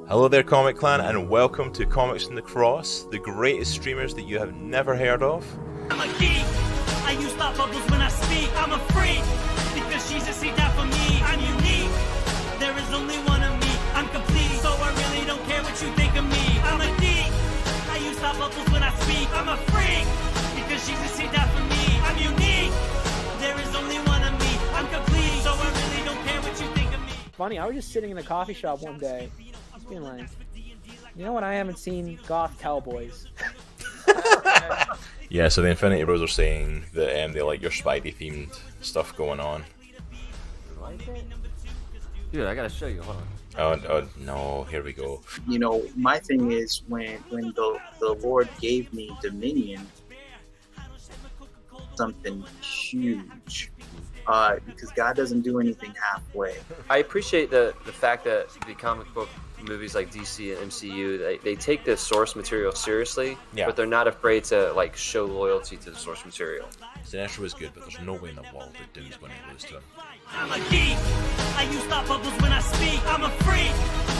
Hello there, Comic Clan, and welcome to Comics in the Cross, the greatest streamers that you have never heard of. I'm a geek. I use thought bubbles when I speak. I'm a freak because Jesus see that for me. I'm unique. There is only one of me. I'm complete, so I really don't care what you think of me. I'm a geek. I use thought bubbles when I speak. I'm a freak because Jesus see that for me. I'm unique. There is only one of me. I'm complete, so I really don't care what you think of me. Funny, I was just sitting in a coffee shop one day, just being like, you know what? I haven't seen Goth Cowboys. Yeah, so the Infinity Bros are saying that they like your Spidey themed stuff going on. Dude, I gotta show you. Hold on. Oh no, here we go. You know, my thing is when the Lord gave me dominion, something huge. Because God doesn't do anything halfway. I appreciate the fact that the comic book movies like DC and MCU, they take the source material seriously, but they're not afraid to like show loyalty to the source material. Sinestro is good, but there's no way in the world that Doom's going to lose to him. I'm a geek. I use thought bubbles when I speak. I'm a freak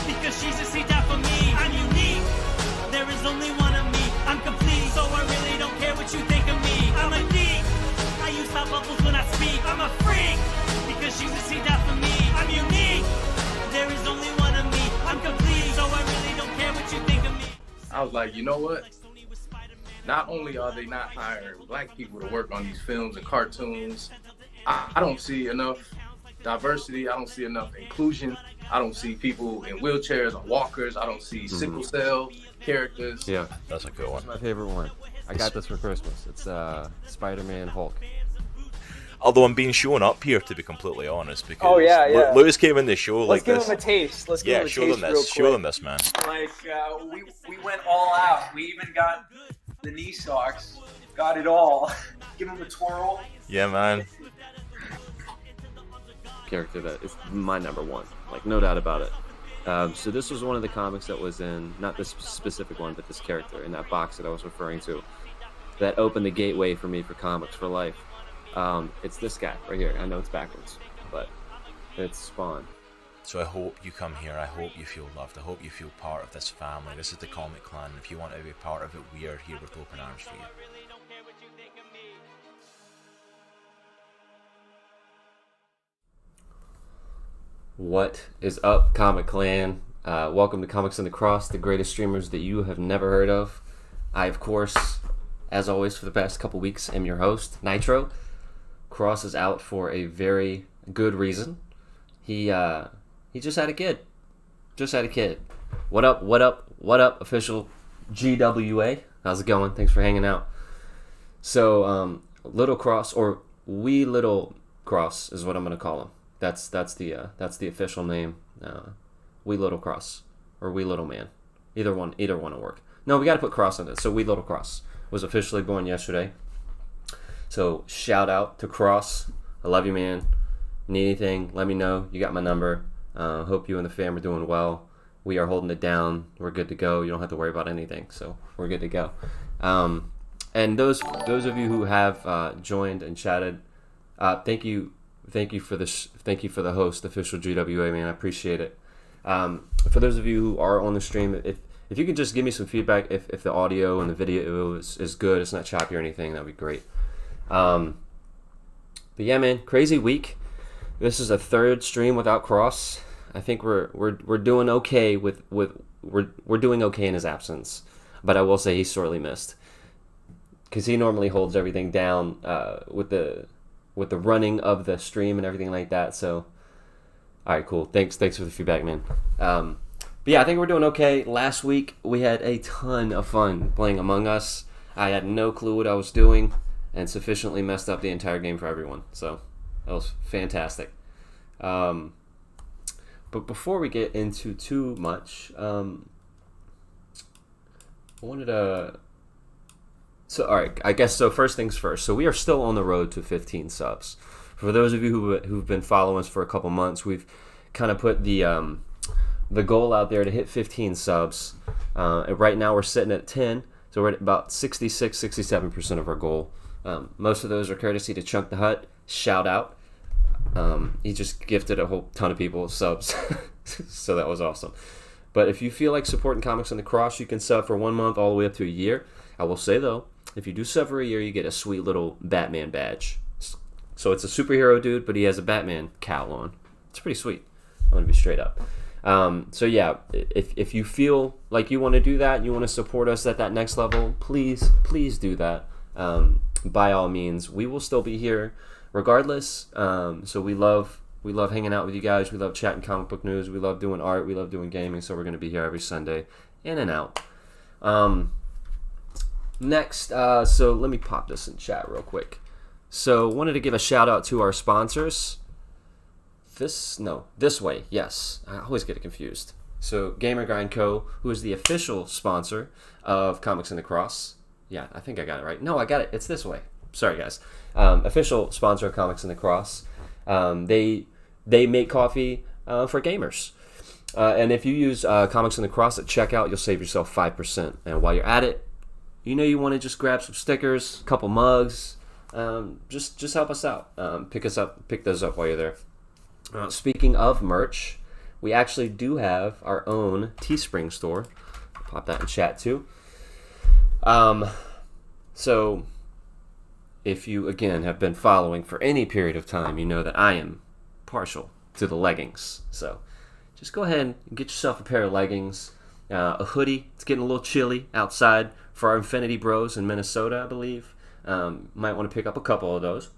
because Jesus see that for me. I'm unique. There is only one of me. I'm complete, so I really don't care what you think of me. I'm a geek. I use thought bubbles when I speak. I'm a freak because Jesus see that for me. I'm unique. There is only one of me. I'm complete, so I really don't care what you think of me. I was like, you know what? Not only are they not hiring black people to work on these films and cartoons, I don't see enough diversity. I don't see enough inclusion. I don't see people in wheelchairs or walkers. I don't see sickle cell characters. Yeah, That's a good one. that's my favorite one. I got this for Christmas. It's Spider-Man Hulk. Although I'm being shown up here, to be completely honest, because Oh, yeah. Lewis came in the show Let's like give this. him a taste. Let's give him a Show taste them real this. Show quick. them this, man. Like, we went all out. We even got the knee socks. Got it all. Give him a twirl. Yeah, man. Character that is my number one, like no doubt about it. So this was one of the comics that was in, not this specific one, but this character in that box that I was referring to, that opened the gateway for me for comics for life. It's this guy right here. I know it's backwards, but it's Spawn. So I hope you come here. I hope you feel loved. I hope you feel part of this family. This is the Comic Clan. If you want to be part of it, we are here with open arms for you. What is up, Comic Clan? Welcome to Comics in the Cross, the greatest streamers that you have never heard of. I, of course, as always for the past couple weeks, am your host, Nitro. Cross is out for a very good reason. He just had a kid. What up, official GWA? How's it going? Thanks for hanging out. So, Little Cross, or Wee Little Cross is what I'm going to call him. That's the official name. Wee Little Cross or Wee Little Man. Either one will work. No, we got to put Cross on this. So Wee Little Cross was officially born yesterday. So shout out to Cross. I love you, man. Need anything? Let me know. You got my number. Hope you and the fam are doing well. We are holding it down. We're good to go. You don't have to worry about anything. So we're good to go. And those of you who have joined and chatted, thank you for this. Thank you for the host, official GWA, man. I appreciate it. For those of you who are on the stream, if you could just give me some feedback, if the audio and the video is good, it's not choppy or anything, that'd be great. But yeah, man, crazy week. This is a third stream without Cross. I think we're doing okay we're doing okay in his absence, but I will say he's sorely missed because he normally holds everything down with the running of the stream and everything like that. So, all right, cool. Thanks for the feedback, man. But yeah, I think we're doing okay. Last week we had a ton of fun playing Among Us. I had no clue what I was doing and sufficiently messed up the entire game for everyone. So that was fantastic. But before we get into too much, I wanted to... So, all right, I guess so. First things first. So we are still on the road to 15 subs. For those of you who've been following us for a couple months, we've kind of put the goal out there to hit 15 subs. And right now we're sitting at 10, so we're at about 66-67% of our goal. Most of those are courtesy to Chunk the Hut. Shout out. He just gifted a whole ton of people subs, so that was awesome. But if you feel like supporting Comics on the Cross, you can sub for 1 month all the way up to a year. I will say, though, if you do sub for a year, you get a sweet little Batman badge. So it's a superhero dude, but he has a Batman cowl on. It's pretty sweet. I'm going to be straight up. So yeah, if you feel like you want to do that, you want to support us at that next level, please do that. By all means, we will still be here regardless. So we love hanging out with you guys. We love chatting comic book news. We love doing art. We love doing gaming. So we're going to be here every Sunday, in and out. Next, so let me pop this in chat real quick. So wanted to give a shout out to our sponsors. This way, yes. I always get it confused. So Gamer Grind Co., who is the official sponsor of Comics in the Cross. Yeah, I think I got it right. No, I got it. It's this way. Sorry, guys. Official sponsor of Comics in the Cross. They make coffee for gamers. And if you use Comics in the Cross at checkout, you'll save yourself 5%. And while you're at it, you want to just grab some stickers, a couple mugs. Just help us out. Pick those up while you're there. Speaking of merch, we actually do have our own Teespring store. I'll pop that in chat too. So if you again have been following for any period of time, you know that I am partial to the leggings. So just go ahead and get yourself a pair of leggings, a hoodie. It's getting a little chilly outside for our Infinity Bros in Minnesota, I believe. Might want to pick up a couple of those.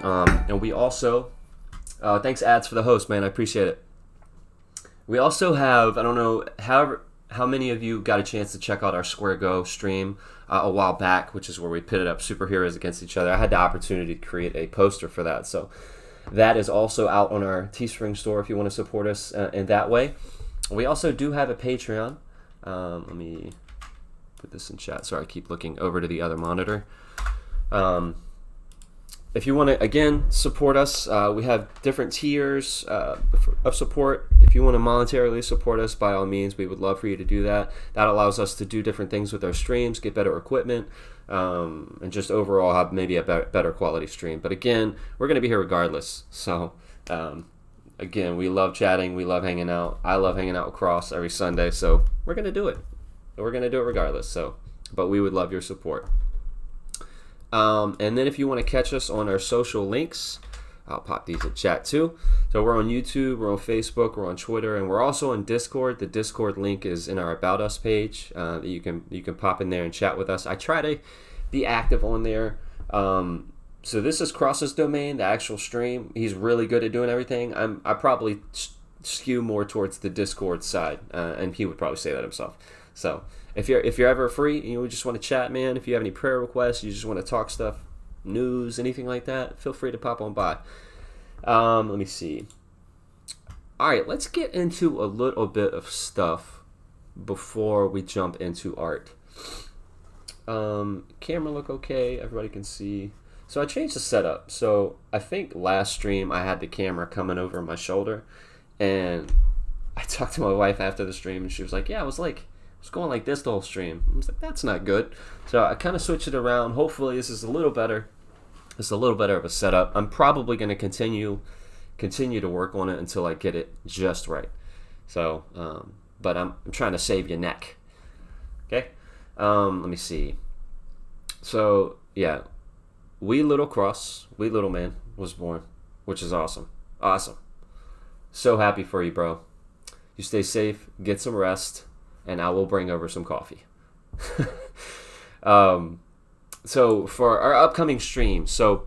And we also, thanks ads for the host, man. I appreciate it. We also have, I don't know how many of you got a chance to check out our Square Go stream a while back, which is where we pitted up superheroes against each other. I had the opportunity to create a poster for that. So that is also out on our Teespring store if you want to support us in that way. We also do have a Patreon. Let me put this in chat. Sorry, I keep looking over to the other monitor. If you want to, again, support us, we have different tiers of support. If you want to monetarily support us, by all means, we would love for you to do that. That allows us to do different things with our streams, get better equipment, and just overall have maybe a better quality stream. But again, we're going to be here regardless. So, again, we love chatting. We love hanging out. I love hanging out with Cross every Sunday. So we're going to do it. We're going to do it regardless. So, but we would love your support. And then if you want to catch us on our social links, I'll pop these in chat too. So we're on YouTube, we're on Facebook, we're on Twitter, and we're also on Discord. The Discord link is in our About Us page. That you can pop in there and chat with us. I try to be active on there. So this is Cross's domain, the actual stream. He's really good at doing everything. I probably skew more towards the Discord side, and he would probably say that himself. So if you're ever free and you just want to chat, man, if you have any prayer requests, you just want to talk stuff, news, anything like that, feel free to pop on by. Let me see. All right, let's get into a little bit of stuff before we jump into art. Camera look okay, everybody can see. So I changed the setup. So I think last stream I had the camera coming over my shoulder, and I talked to my wife after the stream, and she was like, yeah, it's going like this the whole stream. I was like, that's not good. So I kind of switched it around. Hopefully this is a little better. It's a little better of a setup. I'm probably going to continue to work on it until I get it just right. So, but I'm trying to save your neck. Okay. Let me see. So yeah, wee little man was born, which is awesome. Awesome. So happy for you, bro. You stay safe, get some rest, and I will bring over some coffee. So for our upcoming stream, so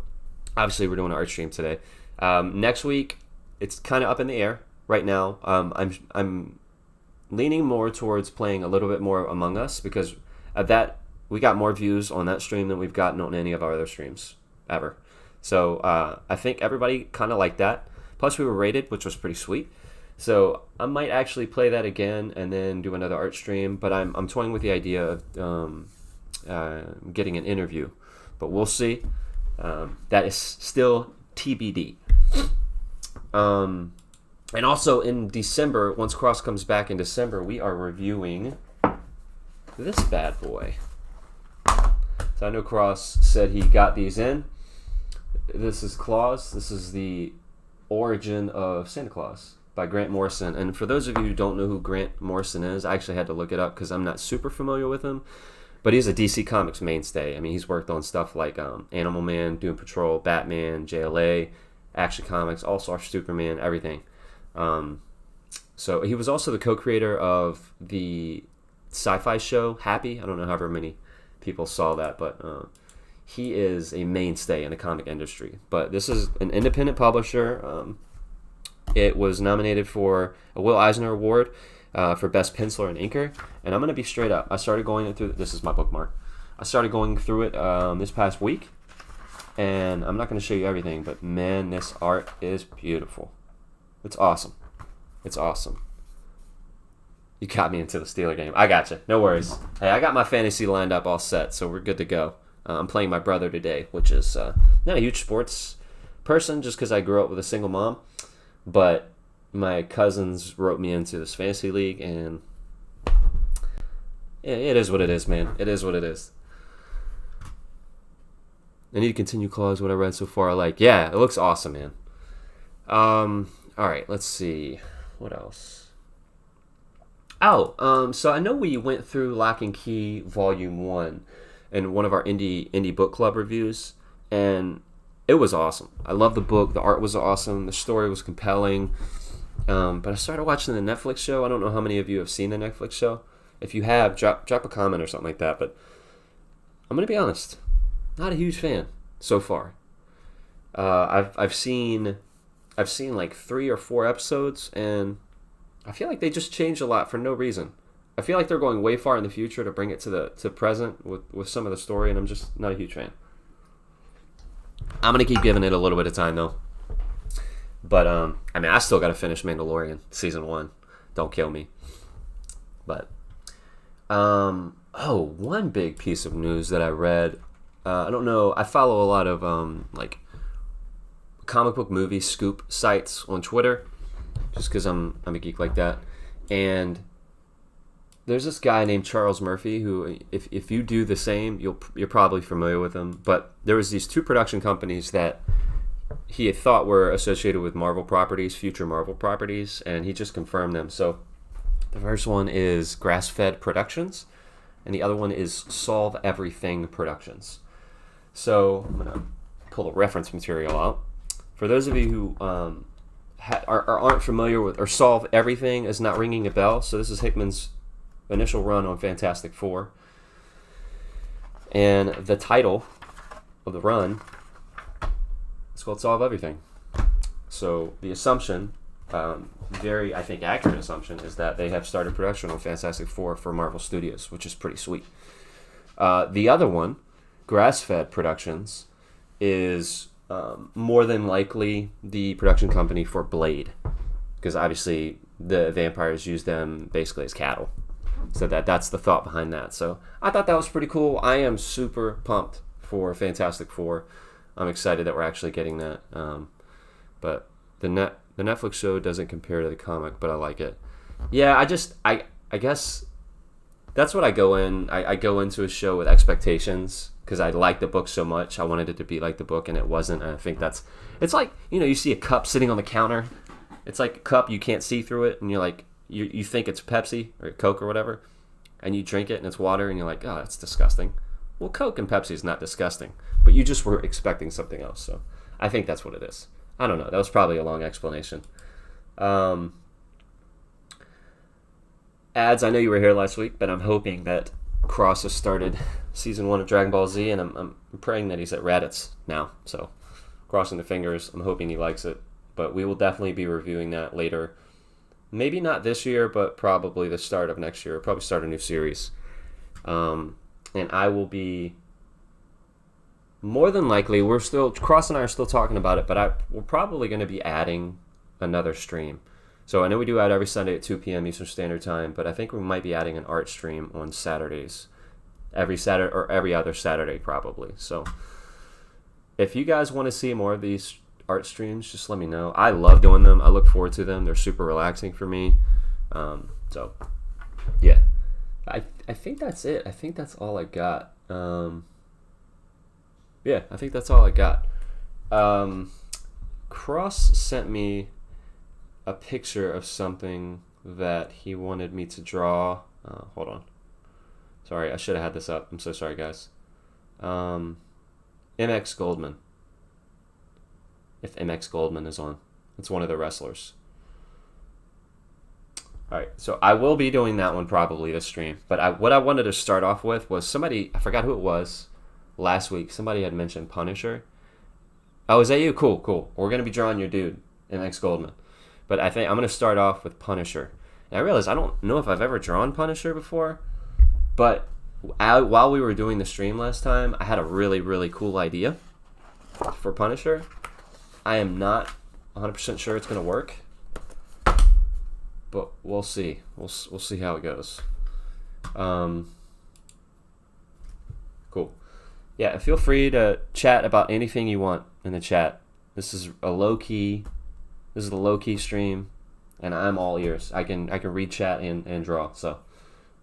obviously we're doing an art stream today. Next week, it's kind of up in the air right now. I'm leaning more towards playing a little bit more Among Us because of that. We got more views on that stream than we've gotten on any of our other streams ever. So I think everybody kind of liked that. Plus we were rated, which was pretty sweet. So I might actually play that again and then do another art stream, but I'm toying with the idea of getting an interview, but we'll see. That is still TBD. And also in December, once Cross comes back in December, we are reviewing this bad boy. So I know Cross said he got these in. This is Claus. This is the origin of Santa Claus. by Grant Morrison. And for those of you who don't know who Grant Morrison is, I actually had to look it up because I'm not super familiar with him. But he's a DC Comics mainstay. I mean, he's worked on stuff like Animal Man, Doom Patrol, Batman, JLA, Action Comics, All-Star Superman, everything. So he was also the co-creator of the sci-fi show Happy. I don't know however many people saw that, but he is a mainstay in the comic industry. But this is an independent publisher. It was nominated for a Will Eisner Award for Best Penciler and Inker. And I'm going to be straight up. I started going through, this is my bookmark. I started going through it this past week. And I'm not going to show you everything, but man, this art is beautiful. It's awesome. It's awesome. You got me into the Steeler game. I got you. No worries. Hey, I got my fantasy lined up all set, so we're good to go. I'm playing my brother today, which is not a huge sports person just because I grew up with a single mom. But my cousins wrote me into this fantasy league, and yeah, it is what it is, man. It is what it is. I need to continue clause what I read so far. Yeah, it looks awesome, man. All right, let's see. What else? So I know we went through Lock and Key Volume 1 in one of our indie book club reviews, and it was awesome. I love the book. The art was awesome. The story was compelling. But I started watching the Netflix show. I don't know how many of you have seen the Netflix show. If you have, drop a comment or something like that. But I'm going to be honest. Not a huge fan so far. I've seen like 3 or 4 episodes, and I feel like they just changed a lot for no reason. I feel like they're going way far in the future to bring it to present with some of the story, and I'm just not a huge fan. I'm going to keep giving it a little bit of time, though. But, I still got to finish Mandalorian Season 1. Don't kill me. But, one big piece of news that I read. I don't know. I follow a lot of, comic book movie scoop sites on Twitter, just because I'm a geek like that. And there's this guy named Charles Murphy who, if you do the same, you're probably familiar with him. But there was these 2 production companies that he had thought were associated with Marvel properties, future Marvel properties, and he just confirmed them. So the first one is Grass-Fed Productions, and the other one is Solve Everything Productions. So I'm going to pull the reference material out. For those of you who aren't familiar with, or Solve Everything is not ringing a bell, so this is Hickman's initial run on Fantastic Four. And the title of the run is called Solve Everything. So the assumption, very, I think, accurate assumption, is that they have started production on Fantastic Four for Marvel Studios, which is pretty sweet. The other one, Grass-Fed Productions, is more than likely the production company for Blade, because obviously the vampires use them basically as cattle. So that's the thought behind that. So I thought that was pretty cool. I am super pumped for Fantastic Four. I'm excited that we're actually getting that. But the Netflix show doesn't compare to the comic, but I like it. Yeah, I guess that's what I go in. I go into a show with expectations because I like the book so much. I wanted it to be like the book, and it wasn't. And I think it's like, you see a cup sitting on the counter. It's like a cup, you can't see through it, and you're like, you think it's Pepsi or Coke or whatever, and you drink it and it's water, and you're like, oh, that's disgusting. Well, Coke and Pepsi is not disgusting, but you just were expecting something else. So I think that's what it is. I don't know. That was probably a long explanation. Ads, I know you were here last week, but I'm hoping that Cross has started Season 1 of Dragon Ball Z, and I'm praying that he's at Raditz now. So crossing the fingers. I'm hoping he likes it. But we will definitely be reviewing that later. Maybe not this year, but probably the start of next year. We'll probably start a new series. And I will be, more than likely, Cross and I are still talking about it, but we're probably going to be adding another stream. So I know we do add every Sunday at 2 p.m. Eastern Standard Time, but I think we might be adding an art stream on Saturdays. Every Saturday, or every other Saturday, probably. So if you guys want to see more of these art streams, just let me know. I love doing them. I look forward to them. They're super relaxing for me. So, yeah. I think that's it. I think that's all I got. Yeah, I think that's all I got. Cross sent me a picture of something that he wanted me to draw. Hold on. Sorry, I should have had this up. I'm so sorry, guys. MX Goldman. If MX Goldman is on. It's one of the wrestlers. Alright, so I will be doing that one probably this stream. But what I wanted to start off with was somebody, I forgot who it was, last week. Somebody had mentioned Punisher. Oh, is that you? Cool, cool. We're going to be drawing your dude, MX Goldman. But I think I'm going to start off with Punisher. And I realized I don't know if I've ever drawn Punisher before. But while we were doing the stream last time, I had a really, really cool idea for Punisher. I am not 100% sure it's going to work. But we'll see. We'll see how it goes. Cool. Yeah, and feel free to chat about anything you want in the chat. This is the low key stream, and I'm all ears. I can read chat and draw, so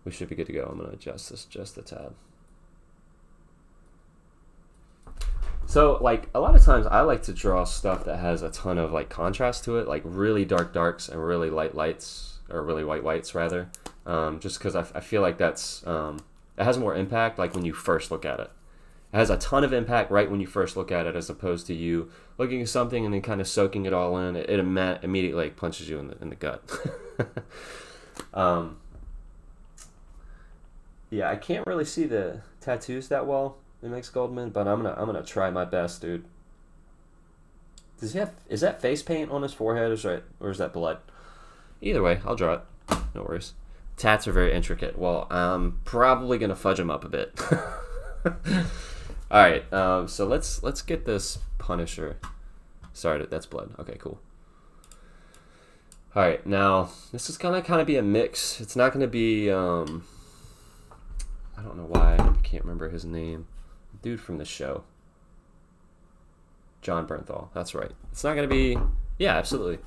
we should be good to go. I'm gonna adjust this just a tad. So, like, a lot of times I like to draw stuff that has a ton of, like, contrast to it, like really dark darks and really light lights, or really white whites, rather. Just because I feel like that's, it has more impact, like, when you first look at it. It has a ton of impact right when you first look at it, as opposed to you looking at something and then kind of soaking it all in. It immediately, like, punches you in the gut. Yeah, I can't really see the tattoos that well. It makes Goldman, but I'm gonna try my best, dude. Does he have? Is that face paint on his forehead, or is that blood? Either way, I'll draw it. No worries. Tats are very intricate. Well, I'm probably gonna fudge them up a bit. All right. So let's get this Punisher. Sorry, that's blood. Okay, cool. All right. Now this is gonna kind of be a mix. It's not gonna be. I don't know why I can't remember his name. Dude from the show. John Bernthal. That's right. It's not going to be... Yeah, absolutely.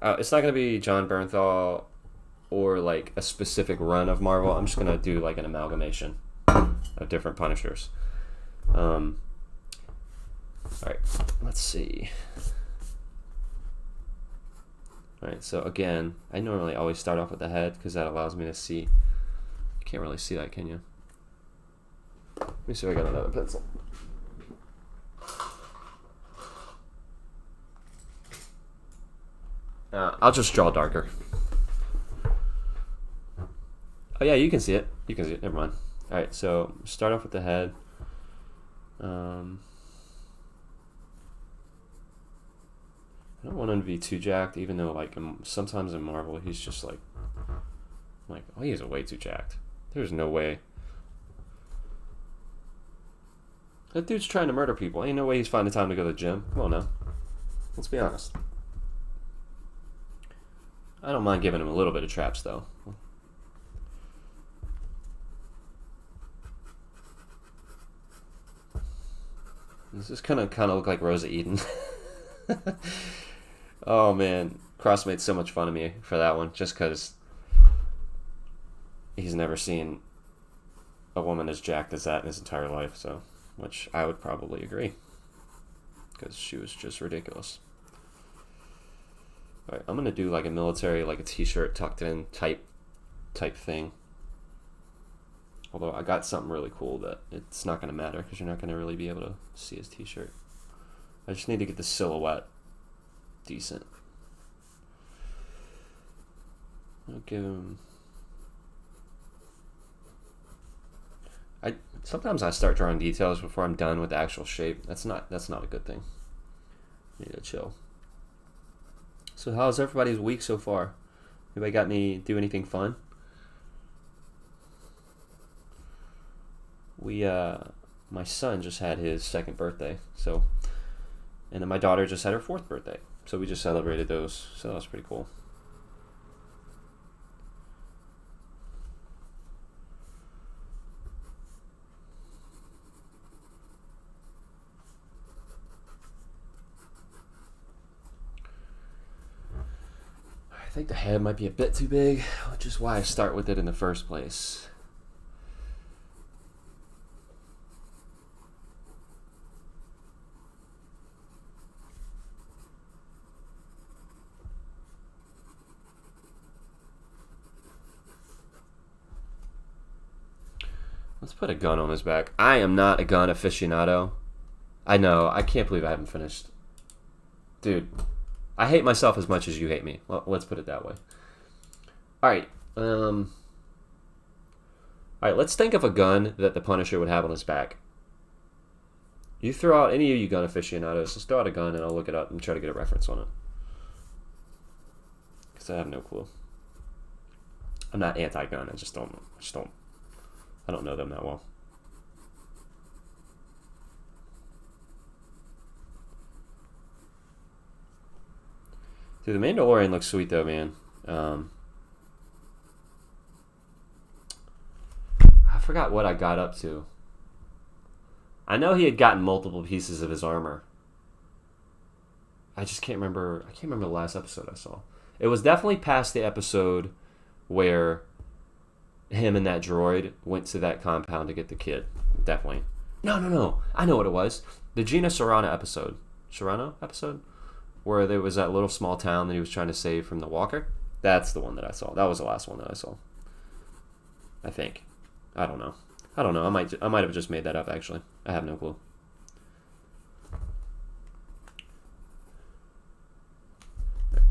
It's not going to be John Bernthal or, like, a specific run of Marvel. I'm just going to do, like, an amalgamation of different Punishers. Alright, let's see. Alright, so again, I normally always start off with the head because that allows me to see... You can't really see that, can you? Let me see if I got another pencil. I'll just draw darker. Oh yeah, you can see it. You can see it. Never mind. All right, so start off with the head. I don't want him to be too jacked, even though, like, sometimes in Marvel he's just like, oh, he's way too jacked. There's no way. That dude's trying to murder people. Ain't no way he's finding time to go to the gym. Come on now. Let's be honest. I don't mind giving him a little bit of traps, though. This is kind of look like Rosa Eden. Oh, man. Cross made so much fun of me for that one, just because he's never seen a woman as jacked as that in his entire life, so... Which I would probably agree, because she was just ridiculous. Alright, I'm gonna do like a military, like a t-shirt tucked in type thing. Although I got something really cool that it's not gonna matter because you're not gonna really be able to see his t-shirt. I just need to get the silhouette decent. I'll give him... Sometimes I start drawing details before I'm done with the actual shape. That's not a good thing. I need to chill. So how's everybody's week so far? Anybody do anything fun? My son just had his 2nd birthday, so, and then my daughter just had her 4th birthday. So we just celebrated those. So that was pretty cool. I think the head might be a bit too big, which is why I start with it in the first place. Let's put a gun on his back. I am not a gun aficionado. I know. I can't believe I haven't finished. Dude, I hate myself as much as you hate me. Well, let's put it that way. Alright. Alright, let's think of a gun that the Punisher would have on his back. You throw out, any of you gun aficionados, just throw out a gun and I'll look it up and try to get a reference on it. Because I have no clue. I'm not anti-gun, I don't know them that well. Dude, the Mandalorian looks sweet though, man. I forgot what I got up to. I know he had gotten multiple pieces of his armor. I just can't remember. I can't remember the last episode I saw. It was definitely past the episode where him and that droid went to that compound to get the kid. Definitely. No. I know what it was. The Gina Carano episode. Carano episode? Where there was that little small town that he was trying to save from the walker. That's the one that I saw. That was the last one that I saw. I think. I don't know. I might have just made that up, actually. I have no clue.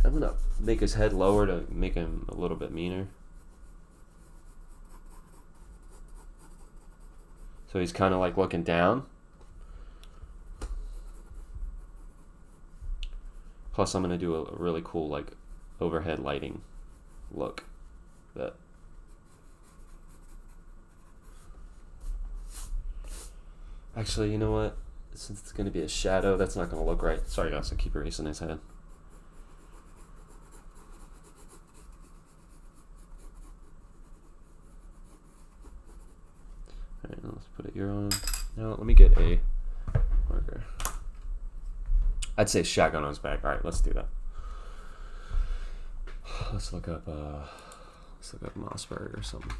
I'm going to make his head lower to make him a little bit meaner. So he's kind of like looking down. Plus I'm going to do a really cool like overhead lighting look. That actually, you know what? Since it's going to be a shadow, that's not going to look right. Sorry guys, I keep erasing his head. Alright, let's put a ear on. Now let me get a marker. I'd say shotgun on his back. Alright, let's do that. Let's look up Mossberg or something.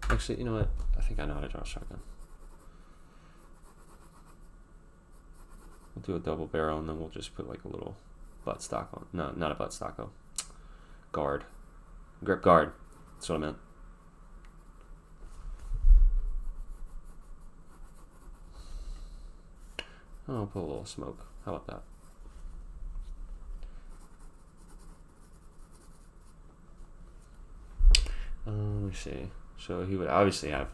Actually, you know what? I think I know how to draw a shotgun. We'll do a double barrel and then we'll just put like a little buttstock on. No, not a buttstock though. Guard. Grip guard. That's what I meant. Oh, I'll put a little smoke. How about that? Let me see. So he would obviously have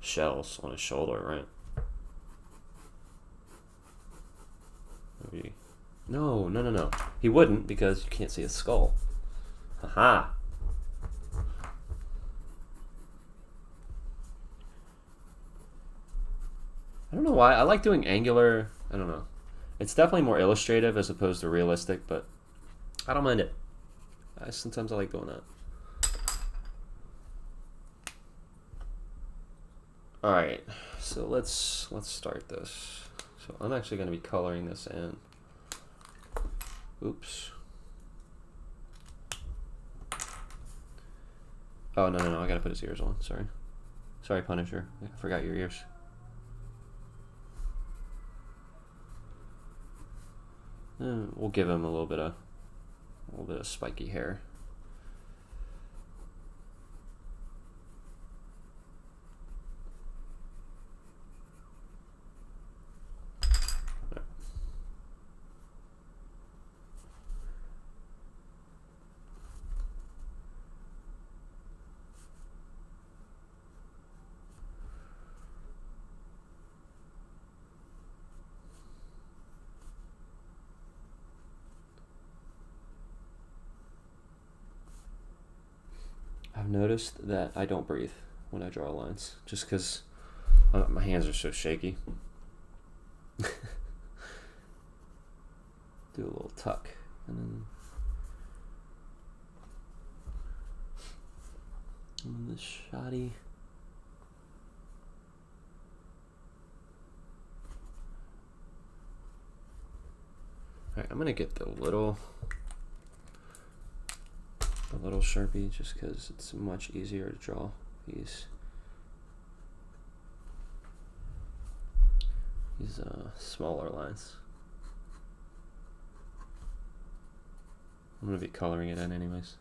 shells on his shoulder, right? Maybe. No. He wouldn't because you can't see his skull. Haha. I don't know why. I like doing angular. I don't know. It's definitely more illustrative as opposed to realistic, but I don't mind it. Sometimes I like doing that. Alright, so let's start this. So I'm actually going to be coloring this in. Oops. Oh, no, I gotta put his ears on, Sorry, Punisher, I forgot your ears. We'll give him a little bit of spiky hair. I've noticed that I don't breathe when I draw lines, just because my hands are so shaky. Do a little tuck, and then this shoddy. Alright, I'm gonna get the little Sharpie just because it's much easier to draw these smaller lines. I'm going to be coloring it in anyways.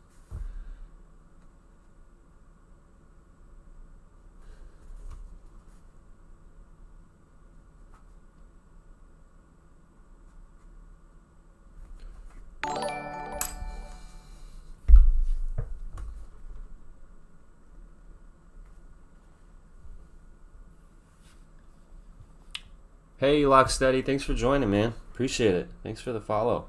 Hey, Locksteady, thanks for joining, man. Appreciate it. Thanks for the follow.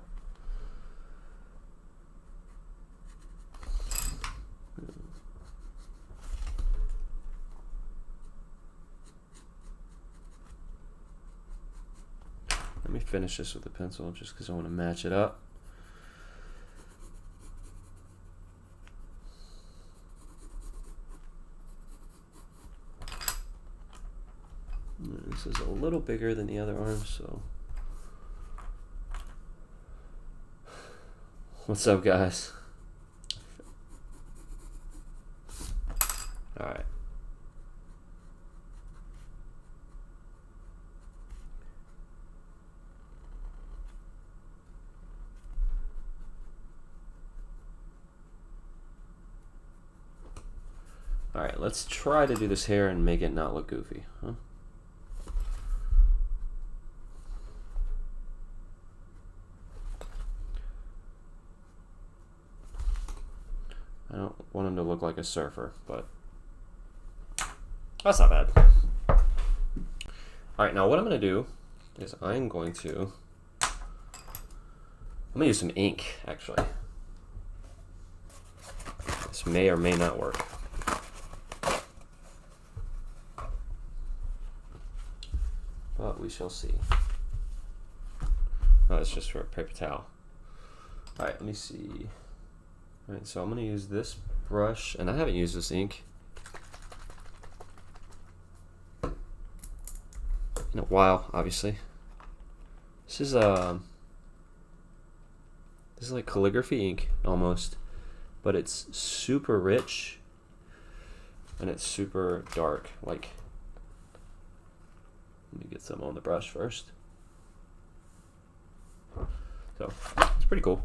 Let me finish this with a pencil just because I want to match it up. This is a little bigger than the other arm, so. What's up, guys? All right. All right, let's try to do this hair and make it not look goofy, huh? I don't want him to look like a surfer, but that's not bad. All right, now what I'm going to do is I'm going to use some ink, actually. This may or may not work. But we shall see. Oh, it's just for a paper towel. All right, let me see. All right, so I'm going to use this brush, and I haven't used this ink in a while, obviously. This is like calligraphy ink almost, but it's super rich and it's super dark. Like, let me get some on the brush first. So it's pretty cool.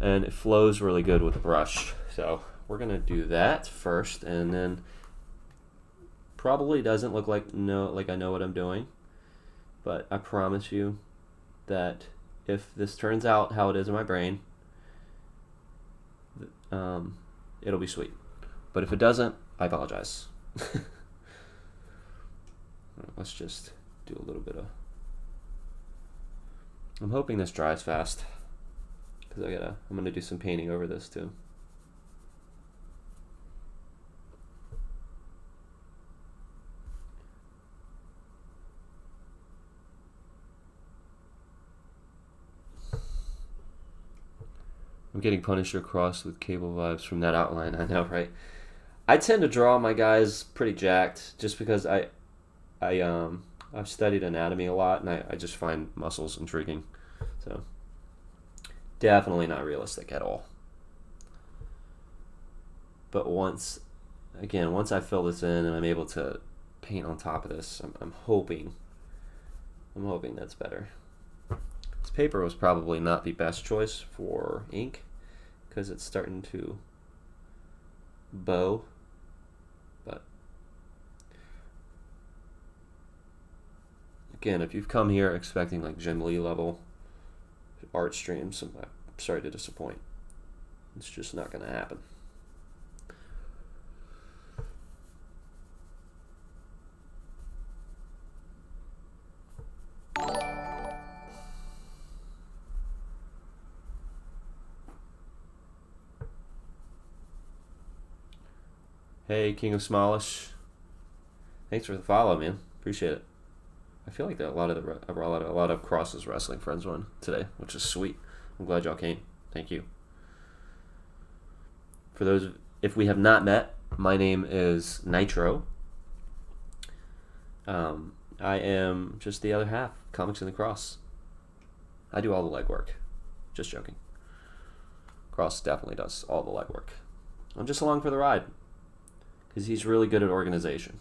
And it flows really good with the brush. So we're gonna do that first, and then probably doesn't look like I know what I'm doing, but I promise you that if this turns out how it is in my brain, it'll be sweet. But if it doesn't, I apologize. Let's just do a little bit of. I'm hoping this dries fast, because I'm gonna do some painting over this too. I'm getting Punisher crossed with Cable vibes from that outline. I know, right? I tend to draw my guys pretty jacked, just because I've studied anatomy a lot, and I just find muscles intriguing. So definitely not realistic at all. But once I fill this in and I'm able to paint on top of this, I'm hoping that's better. This paper was probably not the best choice for ink, because it's starting to bow, but again, if you've come here expecting like Jim Lee level art streams, I'm sorry to disappoint. It's just not going to happen. Hey, King of Smallish. Thanks for the follow, man. Appreciate it. I feel like that a lot of Cross's wrestling friends won today, which is sweet. I'm glad y'all came. Thank you. For those, if we have not met, my name is Nitro. I am just the other half, Comics in the Cross. I do all the legwork. Just joking. Cross definitely does all the legwork. I'm just along for the ride, because he's really good at organization.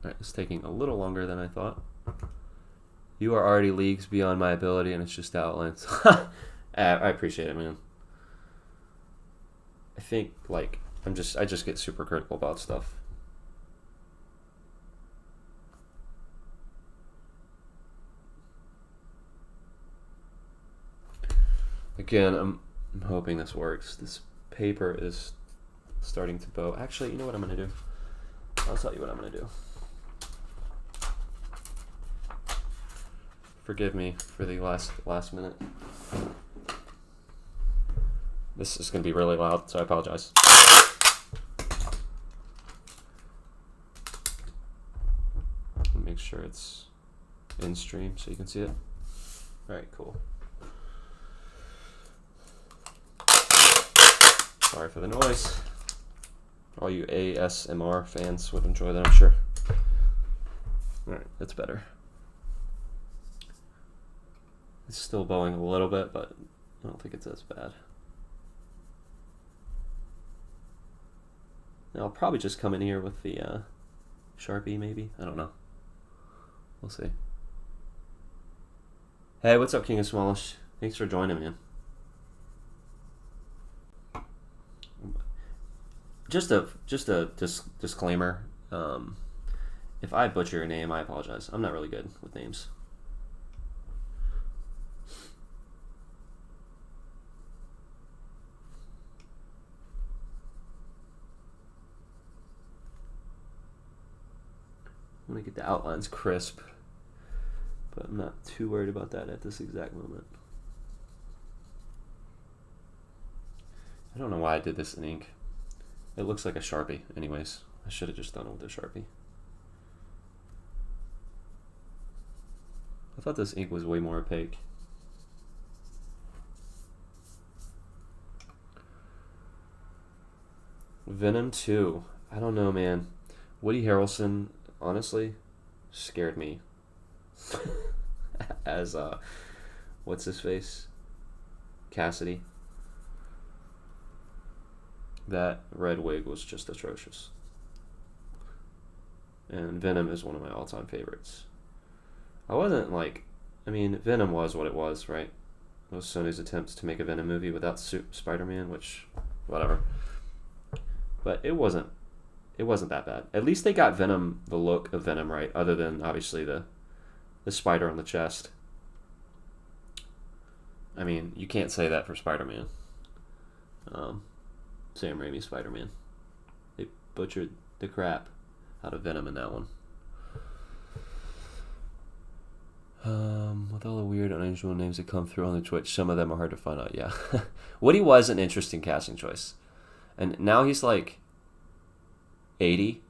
Alright, it's taking a little longer than I thought. You are already leagues beyond my ability, and it's just outlines. I appreciate it, man. I think like I just get super critical about stuff. Again, I'm hoping this works. This paper is starting to bow. Actually, you know what I'm gonna do? I'll tell you what I'm gonna do. Forgive me for the last minute. This is gonna be really loud, so I apologize. Make sure it's in stream so you can see it. All right, cool. Sorry for the noise. All you ASMR fans would enjoy that, I'm sure. All right, that's better. It's still bowing a little bit, but I don't think it's as bad. Now I'll probably just come in here with the Sharpie, maybe. I don't know. We'll see. Hey, what's up, King of Smallish? Thanks for joining, man. Just a disclaimer. If I butcher your name, I apologize. I'm not really good with names. I want to get the outlines crisp, but I'm not too worried about that at this exact moment. I don't know why I did this in ink. It looks like a Sharpie anyways. I should have just done it with a Sharpie. I thought this ink was way more opaque. Venom 2. I don't know, man. Woody Harrelson, honestly, scared me. As, what's his face? Cassidy. That red wig was just atrocious. And Venom is one of my all-time favorites. I wasn't like, I mean, Venom was what it was, right? It was Sony's attempts to make a Venom movie without Spider-Man, which, whatever. But it wasn't that bad. At least they got Venom, the look of Venom, right? Other than, obviously, the spider on the chest. I mean, you can't say that for Spider-Man. Sam Raimi's Spider-Man. They butchered the crap out of Venom in that one. With all the weird, unusual names that come through on the Twitch, some of them are hard to find out, yeah. Woody was an interesting casting choice. And now he's like 80,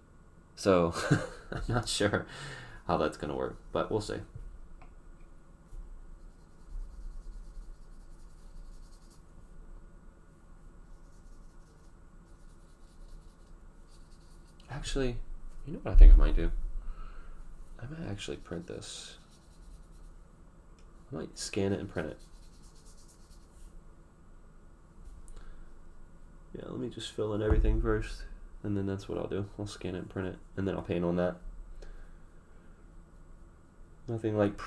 so I'm not sure how that's going to work, but we'll see. Actually, you know what I think I might do? I might actually print this. I might scan it and print it. Yeah, let me just fill in everything first, and then that's what I'll do. I'll scan it and print it, and then I'll paint on that. Nothing like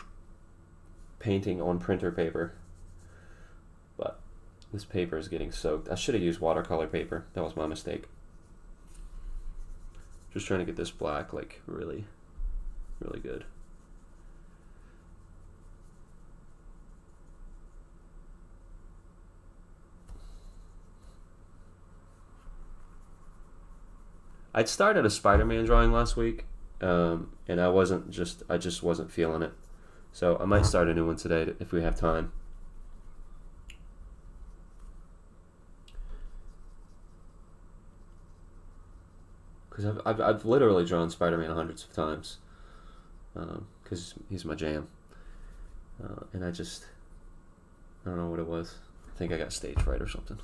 painting on printer paper, but this paper is getting soaked. I should have used watercolor paper. That was my mistake. Just trying to get this black like really, really good. I'd started a Spider-Man drawing last week, and I just wasn't feeling it. So I might start a new one today if we have time. Because I've literally drawn Spider-Man hundreds of times, because he's my jam. And I don't know what it was. I think I got stage fright or something.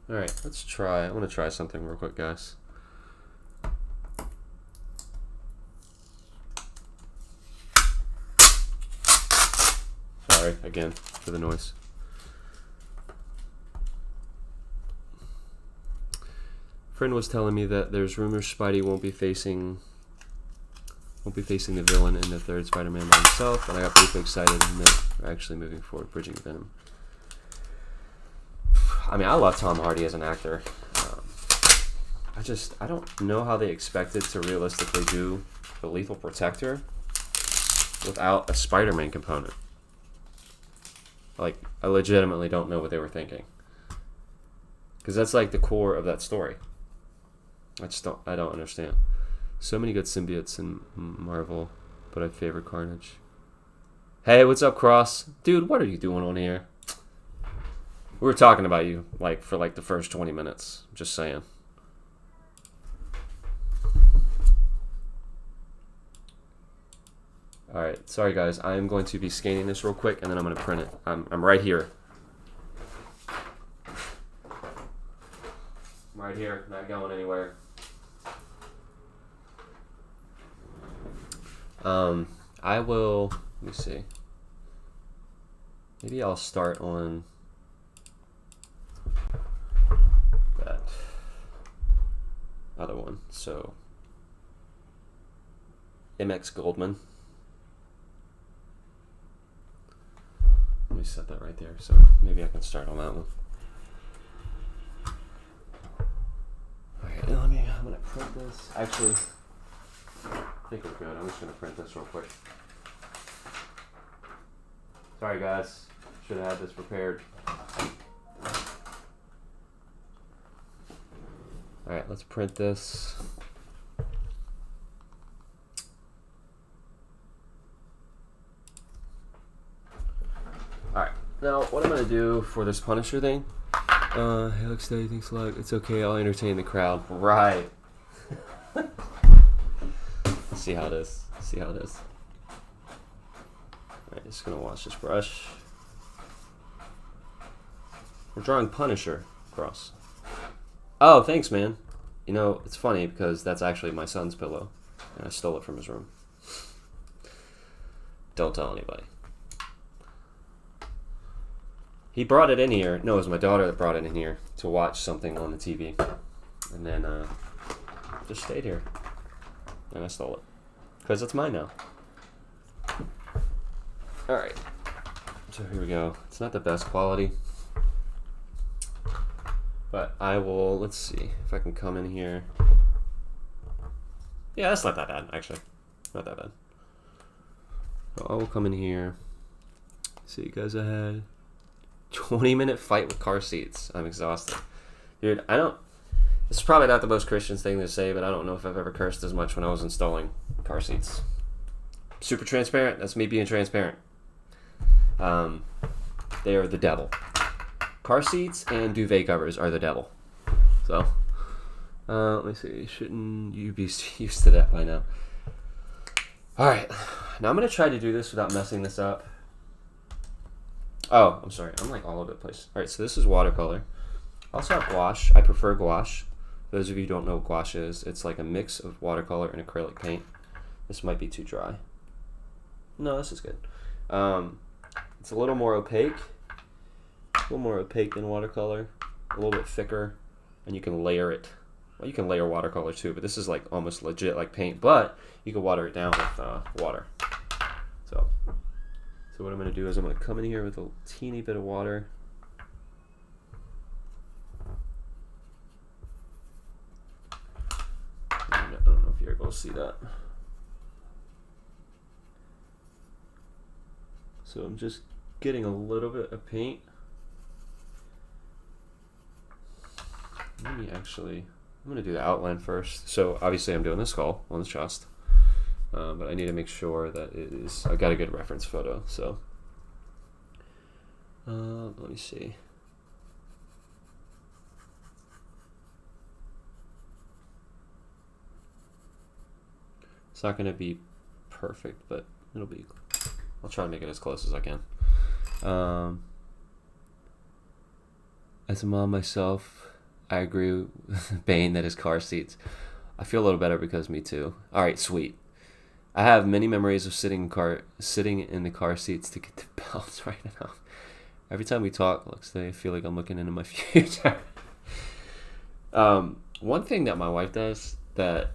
Alright, let's try. I want to try something real quick, guys. Sorry, again, for the noise. Friend was telling me that there's rumors Spidey won't be facing the villain in the third Spider-Man by himself, and I got briefly excited and that we're actually moving forward, bridging Venom. I mean, I love Tom Hardy as an actor. I don't know how they expected to realistically do the Lethal Protector without a Spider-Man component. Like, I legitimately don't know what they were thinking. Because that's like the core of that story. I don't understand. So many good symbiotes in Marvel, but I favor Carnage. Hey, what's up, Cross? Dude, what are you doing on here? We were talking about you, for the first 20 minutes. Just saying. Alright, sorry guys. I am going to be scanning this real quick, and then I'm going to print it. I'm right here. I'm right here, not going anywhere. I will, let me see. Maybe I'll start on that other one. So, MX Goldman. Let me set that right there. So maybe I can start on that one. Okay, I'm gonna print this. Actually, I think we're good. I'm just gonna print this real quick. Sorry guys, should have had this prepared. Alright, let's print this. Alright, now what I'm gonna do for this Punisher thing, hey, look, steady, thanks a lot. It's okay, I'll entertain the crowd. Right. See how it is. See how it is. Alright, just gonna wash this brush. We're drawing Punisher across. Oh, thanks, man. You know, it's funny because that's actually my son's pillow, and I stole it from his room. Don't tell anybody. He brought it in here. No, it was my daughter that brought it in here to watch something on the TV, and then just stayed here, and I stole it because it's mine now. All right, so here we go. It's not the best quality, but I will. Let's see if I can come in here. Yeah, that's not that bad, actually. Not that bad. So I will come in here. See you guys ahead. 20-minute fight with car seats. I'm exhausted. Dude, I don't... This is probably not the most Christian thing to say, but I don't know if I've ever cursed as much when I was installing car seats. Super transparent. That's me being transparent. They are the devil. Car seats and duvet covers are the devil. So, let me see. Shouldn't you be used to that by now? Alright. Now I'm going to try to do this without messing this up. Oh, I'm sorry. I'm like all over the place. Alright, so this is watercolor. I also have gouache. I prefer gouache. For those of you who don't know what gouache is, it's like a mix of watercolor and acrylic paint. This might be too dry. No, this is good. It's a little more opaque. A little more opaque than watercolor. A little bit thicker. And you can layer it. Well, you can layer watercolor too, but this is like almost legit like paint. But you can water it down with water. So what I'm going to do is I'm going to come in here with a teeny bit of water. I don't know if you're able to see that. So I'm just getting a little bit of paint. I'm going to do the outline first. So obviously I'm doing the skull on the chest. But I need to make sure that it is... I've got a good reference photo, so... let me see. It's not going to be perfect, but it'll be... I'll try to make it as close as I can. As a mom myself, I agree with Bane that his car seats. I feel a little better because me too. All right, sweet. I have many memories of sitting in the car seats to get the belts right now. Every time we talk, I feel like I'm looking into my future. One thing that my wife does that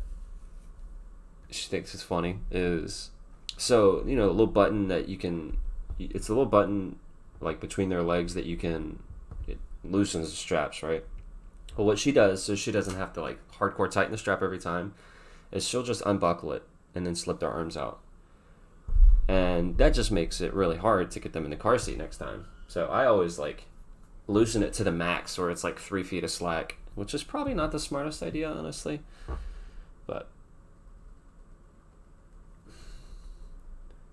she thinks is funny is, so, you know, a little button that you can, it's a little button like between their legs that you can, it loosens the straps, right? Well, what she does, so she doesn't have to like hardcore tighten the strap every time, is she'll just unbuckle it and then slip their arms out. And that just makes it really hard to get them in the car seat next time. So I always like loosen it to the max, or it's like 3 feet of slack, which is probably not the smartest idea, honestly. But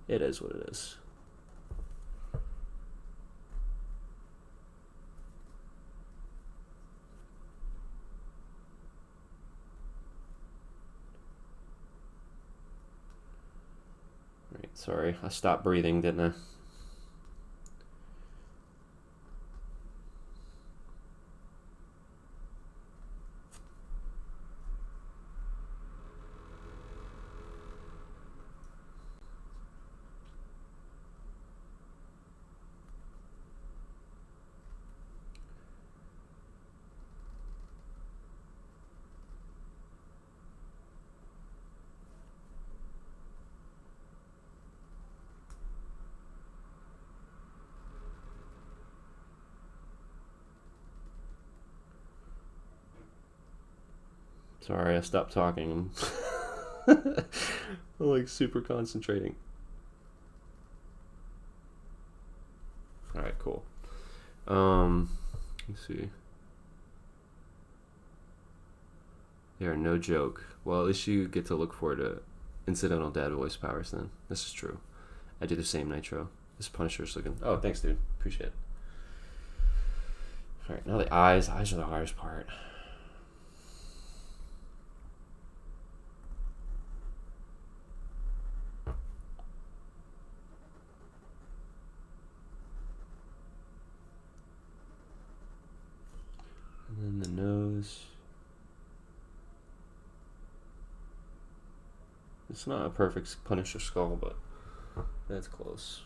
it is what it is. Right, sorry, I stopped breathing, didn't I? Sorry, I stopped talking. I'm like super concentrating. Alright, cool. Let's see. They are no joke. Well, at least you get to look forward to incidental dad voice powers then. This is true. I do the same, Nitro. This Punisher's looking... Oh, thanks, dude. Appreciate it. Alright, now the eyes. Eyes are the hardest part. And then the nose. It's not a perfect Punisher skull, but that's close.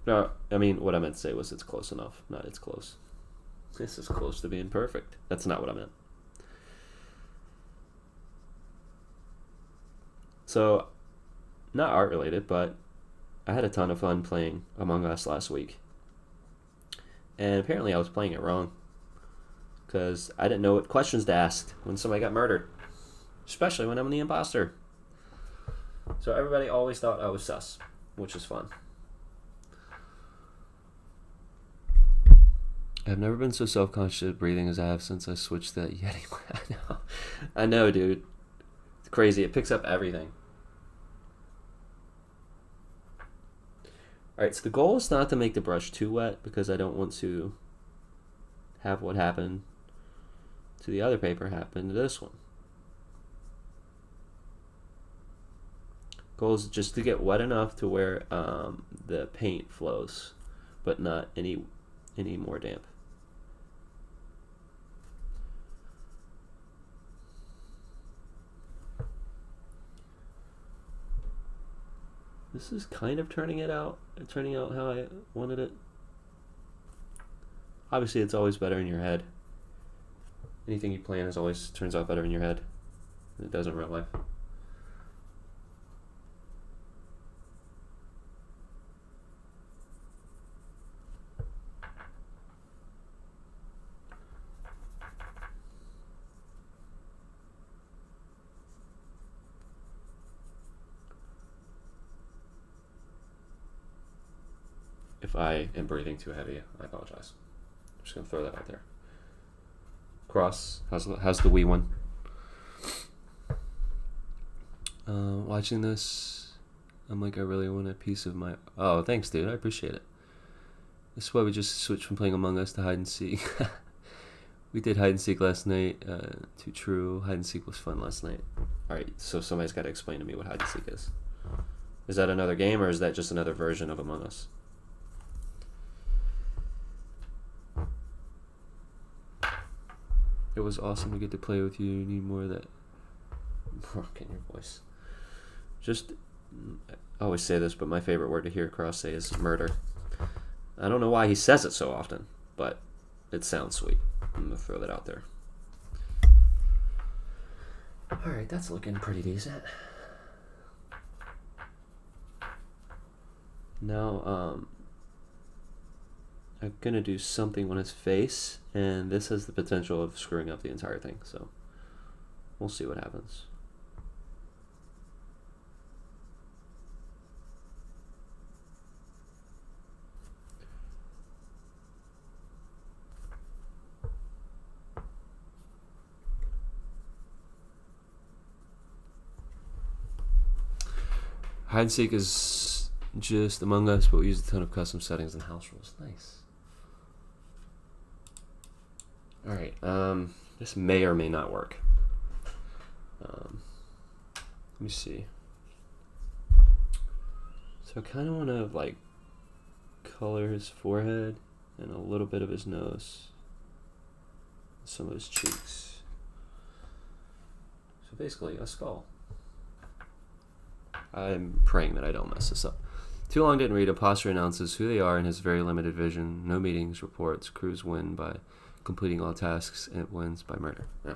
No, I mean, what I meant to say was it's close enough, not it's close. This is close to being perfect. That's not what I meant. So, not art related, but I had a ton of fun playing Among Us last week. And apparently I was playing it wrong. Because I didn't know what questions to ask when somebody got murdered. Especially when I'm the imposter. So everybody always thought I was sus, which is fun. I've never been so self-conscious of breathing as I have since I switched that Yeti. I know, dude. It's crazy. It picks up everything. Alright, so the goal is not to make the brush too wet because I don't want to have what happened to the other paper happen to this one. Goal is just to get wet enough to where the paint flows, but not any more damp. This is kind of turning out how I wanted it. Obviously, it's always better in your head. Anything you plan always turns out better in your head than it does in real life. If I am breathing too heavy, I apologize. I'm just gonna throw that out there. Cross, how's the wee one? Watching this, I'm like, I really want a piece of my... Oh, thanks, dude. I appreciate it. This is why we just switched from playing Among Us to hide and seek. We did hide and seek last night. Too true. Hide and seek was fun last night. Alright, so somebody's got to explain to me what hide and seek is. Is that another game, or is that just another version of Among Us? It was awesome to get to play with you. You need more of that. Rock in your voice. Just, I always say this, but my favorite word to hear Cross say is murder. I don't know why he says it so often, but it sounds sweet. I'm going to throw that out there. Alright, that's looking pretty decent. Now, I'm going to do something on his face, and this has the potential of screwing up the entire thing, so we'll see what happens. Hide and seek is just Among Us, but we use a ton of custom settings and house rules. Nice. Alright, this may or may not work. Let me see. So I kind of want to, like, color his forehead and a little bit of his nose. Some of his cheeks. So basically, a skull. I'm praying that I don't mess this up. Too long didn't read. Imposter announces who they are and his very limited vision. No meetings, reports. Crews win by completing all tasks. It wins by murder. Yeah.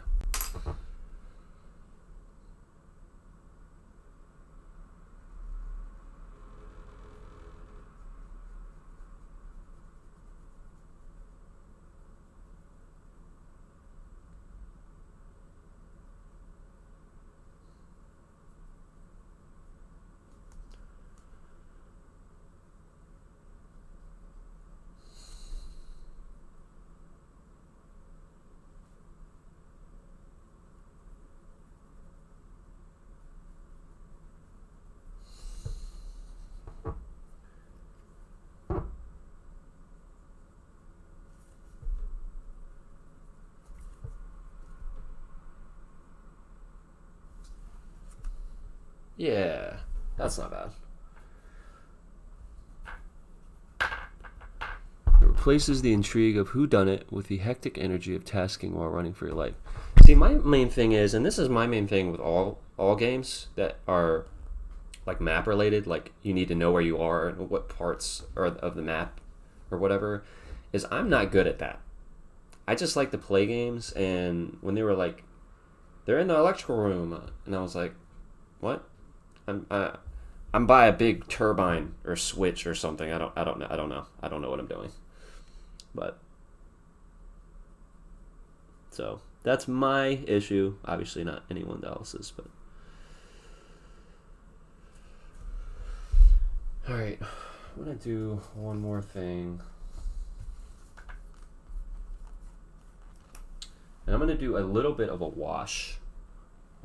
Yeah, that's not bad. It replaces the intrigue of whodunit with the hectic energy of tasking while running for your life. See, my main thing is, and this is my main thing with all games that are like map related, like you need to know where you are and what parts are of the map or whatever, is I'm not good at that. I just like to play games, and when they were like, they're in the electrical room, and I was like, what? I'm by a big turbine or switch or something. I don't know. I don't know what I'm doing. But so that's my issue. Obviously not anyone else's, but all right. I'm gonna do one more thing, and I'm gonna do a little bit of a wash.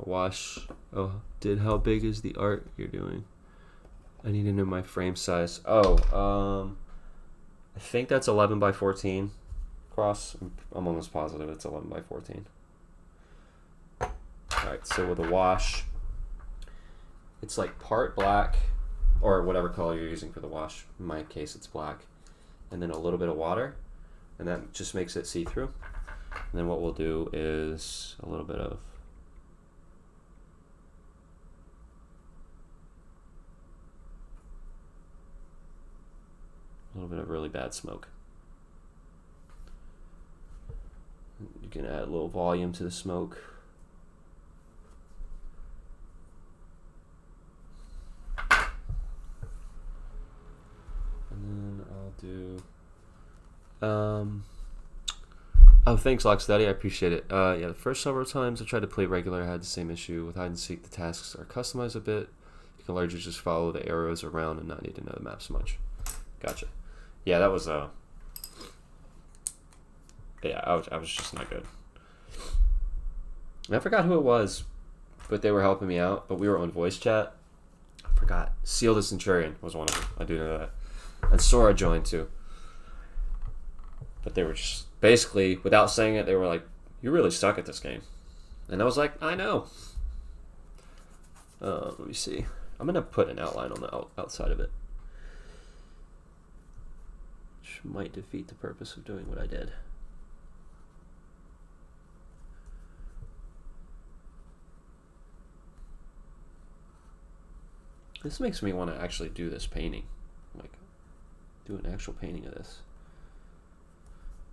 Oh, how big is the art you're doing? I need to know my frame size. I think that's 11 by 14 cross. I'm almost positive it's 11 by 14. Alright, so with a wash, it's like part black, or whatever color you're using for the wash. In my case, it's black. And then a little bit of water, and that just makes it see-through. And then what we'll do is a little bit of really bad smoke. You can add a little volume to the smoke. And then I'll do oh, thanks Locksteady, I appreciate it. Yeah, the first several times I tried to play regular, I had the same issue with hide and seek. The tasks are customized a bit. You can largely just follow the arrows around and not need to know the map so much. Gotcha. Yeah, that was yeah, I was just not good. And I forgot who it was, but they were helping me out. But we were on voice chat. I forgot. Seal the Centurion was one of them. I do know that. And Sora joined too. But they were just basically, without saying it, they were like, "You really suck at this game," and I was like, "I know." Let me see. I'm gonna put an outline on the outside of it, which might defeat the purpose of doing what I did. This makes me want to actually do this painting, like do an actual painting of this.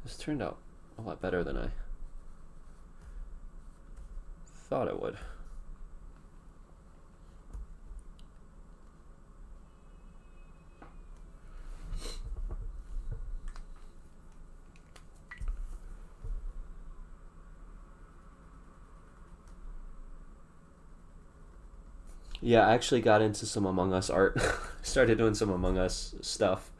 This turned out a lot better than I thought it would. Yeah, I actually got into some Among Us art. Started doing some Among Us stuff.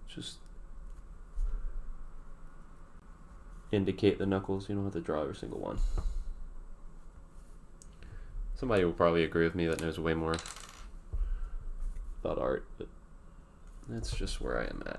Just indicate the knuckles. You don't have to draw every single one. Somebody will probably agree with me that knows way more about art, but that's just where I am at.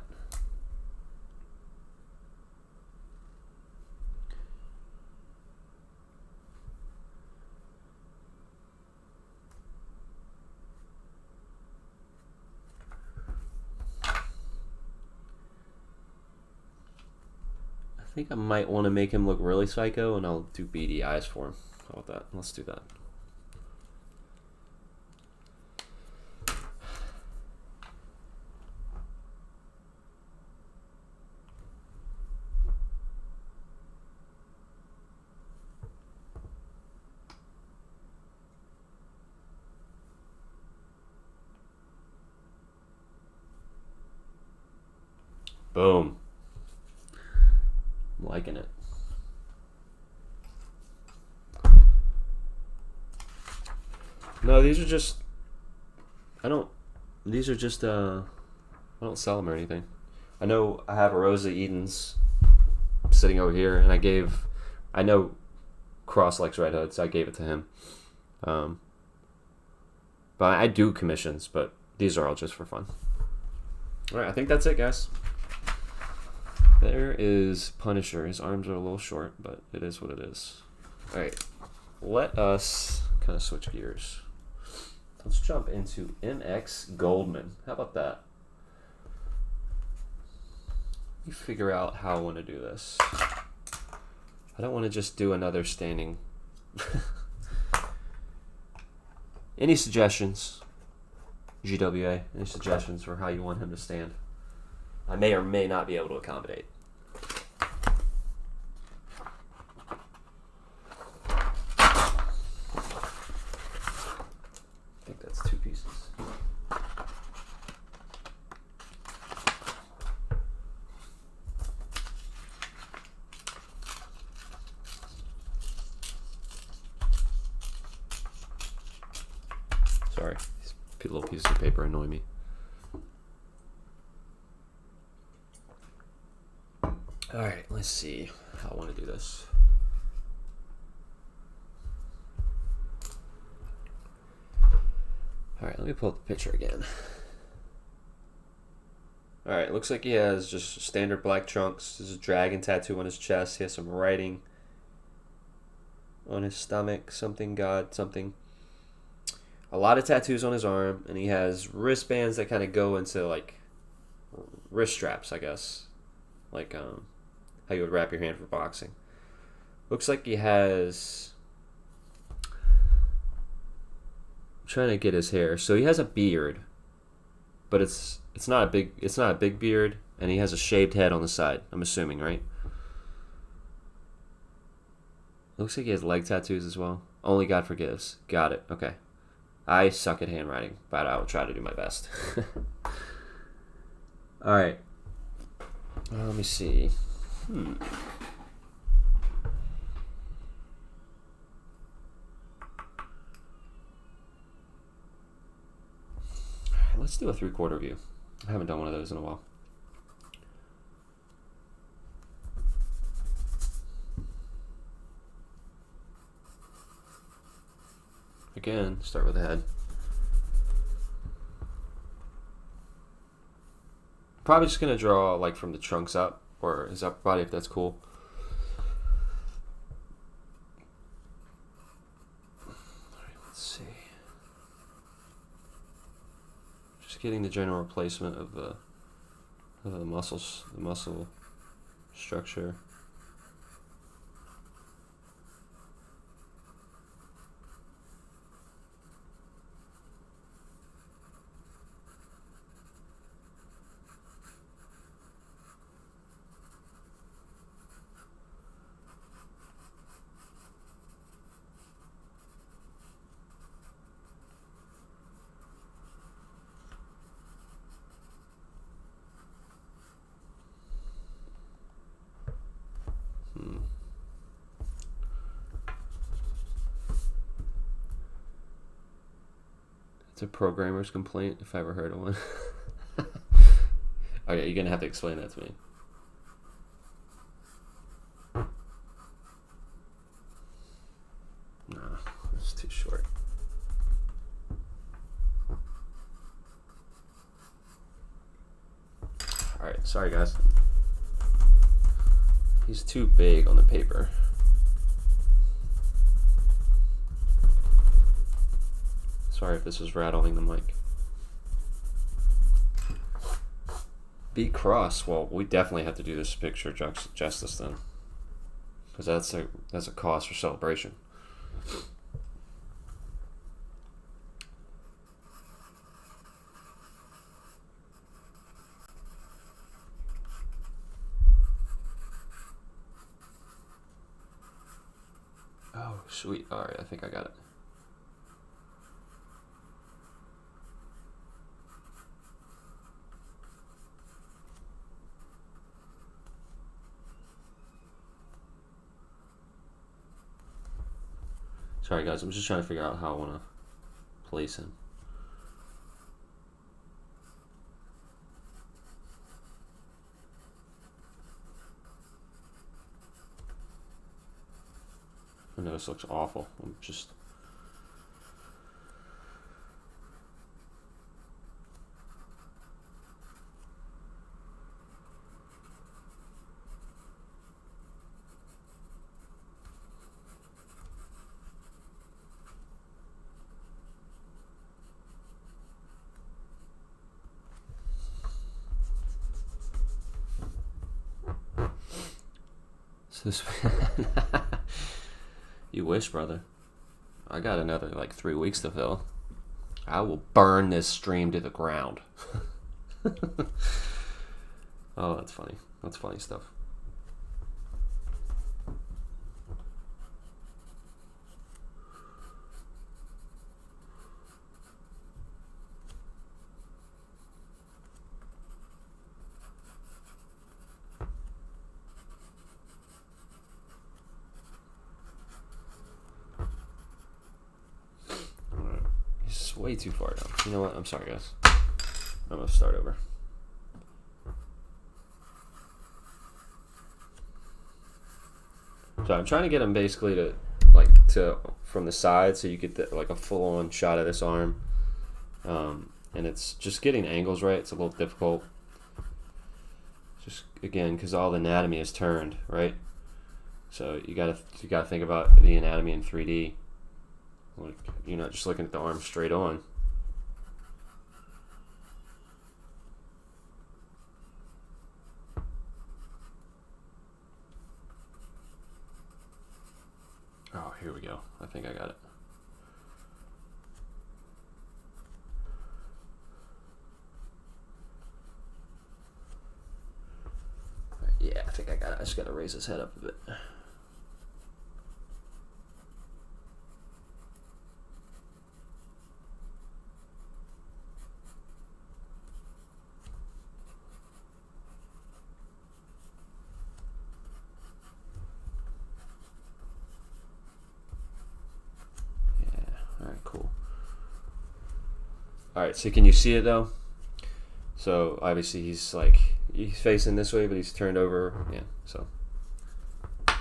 I think I might want to make him look really psycho, and I'll do beady eyes for him. How about that? Let's do that. Boom. I'm liking it. No, these are just, I don't sell them or anything. I know I have a Rosa Edens sitting over here, and I know Cross likes Red Hood, so I gave it to him. But I do commissions, but these are all just for fun. Alright, I think that's it, guys. There is Punisher. His arms are a little short, but it is what it is. Alright, let us kind of switch gears. Let's jump into MX Goldman. How about that? Let me figure out how I want to do this. I don't want to just do another standing. Any suggestions? GWA, any suggestions for how you want him to stand? I may or may not be able to accommodate. I think that's 2 pieces. Sorry, these little pieces of paper annoy me. Alright, let's see how I want to do this. Alright, let me pull up the picture again. Alright, looks like he has just standard black trunks. There's a dragon tattoo on his chest. He has some writing on his stomach. Something, God, something. A lot of tattoos on his arm. And he has wristbands that kind of go into, like, wrist straps, I guess. Like, how you would wrap your hand for boxing. Looks like he has, I'm trying to get his hair. So he has a beard, but it's not a big beard, and he has a shaved head on the side, I'm assuming, right? Looks like he has leg tattoos as well. Only God forgives. Got it. Okay. I suck at handwriting, but I will try to do my best. All right. Let me see. Let's do a 3/4 view. I haven't done one of those in a while. again, start with the head. Probably just gonna draw like from the trunks up or his upper body if that's cool. Alright, let's see. Just getting the general placement of the muscles, the muscle structure. It's a programmer's complaint if I ever heard of one. Oh yeah, you're gonna have to explain that to me. No, it's too short. Alright, sorry guys. He's too big on the paper. Sorry if this is rattling the mic. Beat Cross. Well, we definitely have to do this picture justice then, because that's a cause for celebration. Oh, sweet. All right, I think I got it. Sorry guys, I'm just trying to figure out how I want to place him. I know this looks awful. I'm just... This You wish, brother. I got another like 3 weeks to fill. I will burn this stream to the ground. Oh, that's funny. That's funny stuff. Way too far down. You know what? I'm sorry, guys. I'm gonna start over. So I'm trying to get him basically to from the side, so you get like a full-on shot of this arm. And it's just getting angles right. It's a little difficult. Just again, because all the anatomy is turned, right? So you gotta think about the anatomy in 3D. Like, you're not just looking at the arm straight on. Oh, here we go. I think I got it. Yeah, I think I got it. I just got to raise his head up a bit. Alright, so can you see it though? So obviously he's facing this way, but he's turned over. Yeah, so I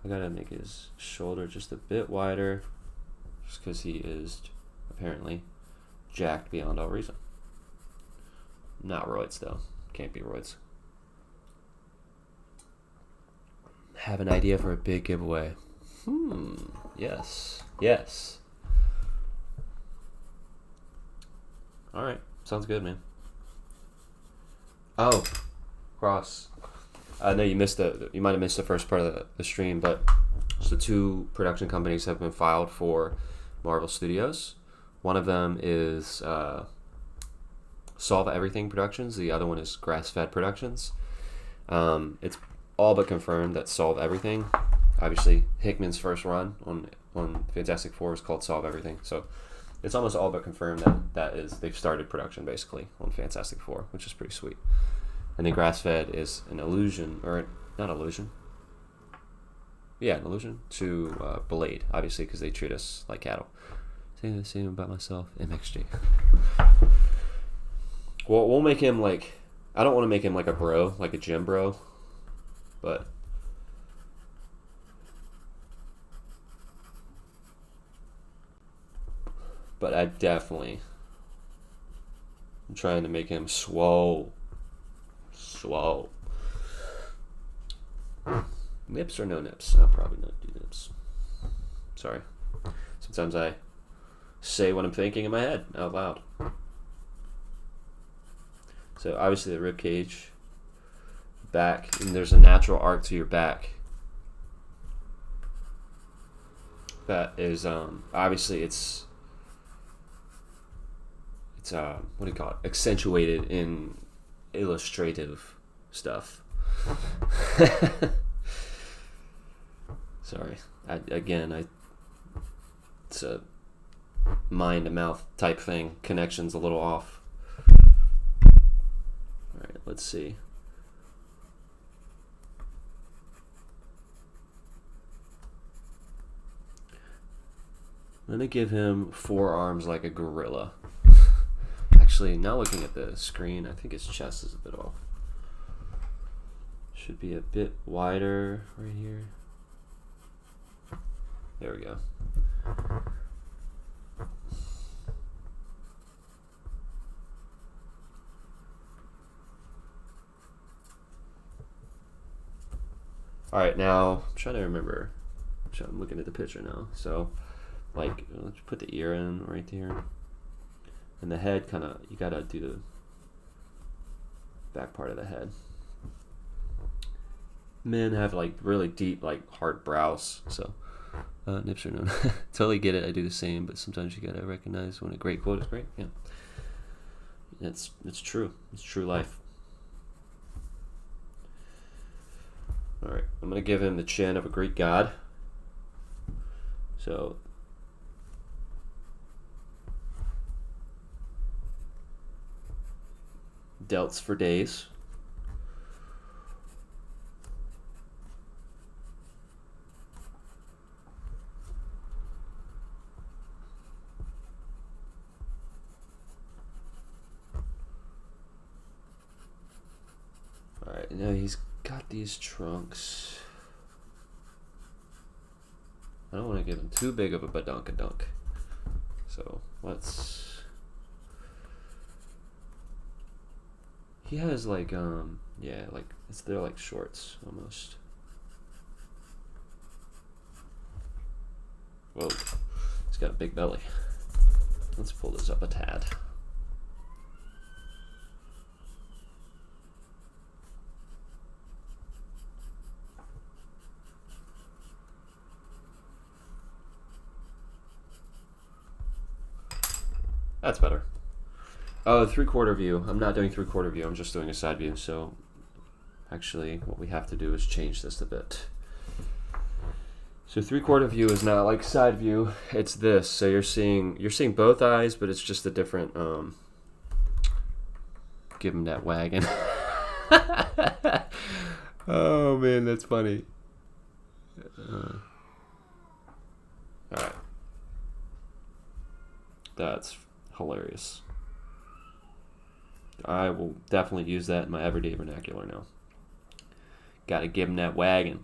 gotta make his shoulder just a bit wider, just because he is apparently jacked beyond all reason. Not roids though. Can't be roids. Have an idea for a big giveaway. Yes. Yes. Alright. Sounds good, man. Oh. Cross. I know you missed you might have missed the first part of the stream, but so 2 production companies have been filed for Marvel Studios. One of them is Solve Everything Productions. The other one is Grass Fed Productions. It's all but confirmed that Solve Everything, obviously Hickman's first run on Fantastic Four is called Solve Everything, so it's almost all but confirmed that they've started production basically on Fantastic Four, which is pretty sweet. And then Grass Fed is an allusion, or not allusion, yeah, an allusion to Blade, obviously, because they treat us like cattle. Saying the same about myself, MXG. Well, we'll make him like, I don't want to make him like a bro, like a gym bro, but I definitely am trying to make him swole. Nips or no nips? I'll probably not do nips. Sorry. Sometimes I say what I'm thinking in my head out loud. So obviously the rib cage, back, and there's a natural arc to your back. That is obviously it's what do you call it? Accentuated in illustrative stuff. Sorry. It's a mind to mouth type thing. Connection's a little off. Alright, let's see. I'm gonna give him 4 arms like a gorilla. Actually, now looking at the screen, I think his chest is a bit off. Should be a bit wider right here. There we go. Alright, now, I'm trying to remember. I'm looking at the picture now. So, like, let's put the ear in right there. And the head kind of, you gotta do the back part of the head. Men have like really deep, like hard brows, so nips are no. Totally get it. I do the same, but sometimes you gotta recognize when a great quote is great. Yeah, it's true. It's true life. All right, I'm gonna give him the chin of a Greek god. So. Delts for days. Alright, now he's got these trunks. I don't want to give him too big of a badonkadunk. So let's. He has like yeah, like they're like shorts almost. Whoa, he's got a big belly. Let's pull this up a tad. That's better. Oh, 3/4 view. I'm not doing 3/4 view. I'm just doing a side view. So, actually, what we have to do is change this a bit. So 3/4 view is not like side view. It's this. So you're seeing both eyes, but it's just a different. Give him that wagon. Oh man, that's funny. All right, that's hilarious. I will definitely use that in my everyday vernacular now. Gotta give him that wagon.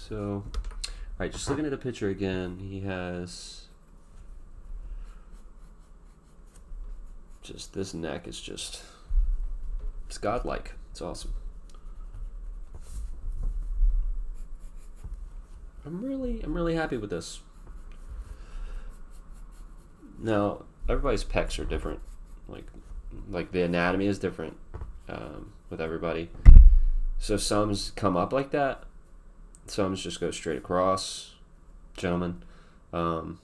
So, alright, just looking at the picture again, he has just this neck is just, it's godlike. It's awesome. I'm really happy with this. Now, everybody's pecs are different. Like the anatomy is different with everybody. So some's come up like that. Some's just go straight across. Gentlemen, I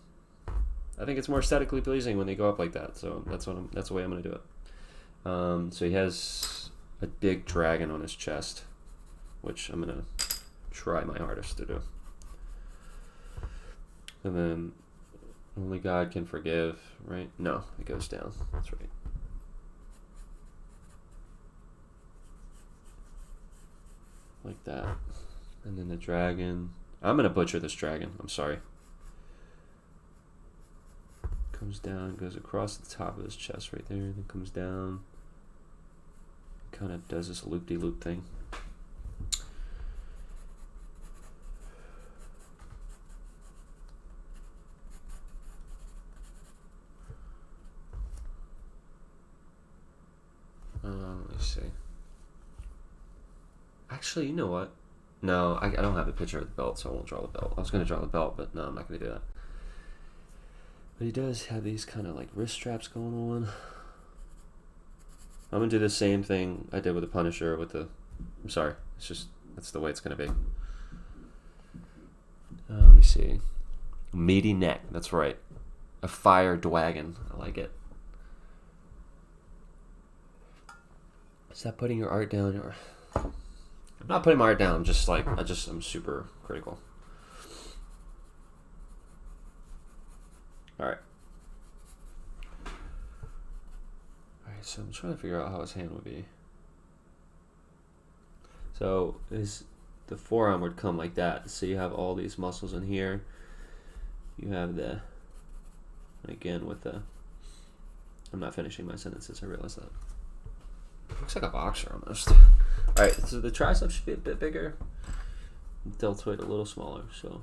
think it's more aesthetically pleasing when they go up like that. So that's the way I'm gonna do it. So he has a big dragon on his chest, which I'm gonna try my hardest to do. And then only God can forgive, right? No, it goes down. That's right. Like that. And then the dragon. I'm going to butcher this dragon. I'm sorry. Comes down, goes across the top of his chest right there, and then comes down. Kind of does this loop-de-loop thing. Let me see. Actually, you know what? No, I don't have a picture of the belt, so I won't draw the belt. I was going to draw the belt, but no, I'm not going to do that. But he does have these kind of like wrist straps going on. I'm going to do the same thing I did with the Punisher with the... I'm sorry. It's just... That's the way it's going to be. Let me see. Meaty neck. That's right. A fire dwagon. I like it. Is that putting your art down? Or... I'm not putting my art down. I'm just like... I'm super critical. Alright. Alright, so I'm trying to figure out how his hand would be. So, the forearm would come like that. So you have all these muscles in here. You have the... Again, with the... I'm not finishing my sentences, I realize that. Looks like a boxer almost. Alright, so the tricep should be a bit bigger. Deltoid a little smaller, so...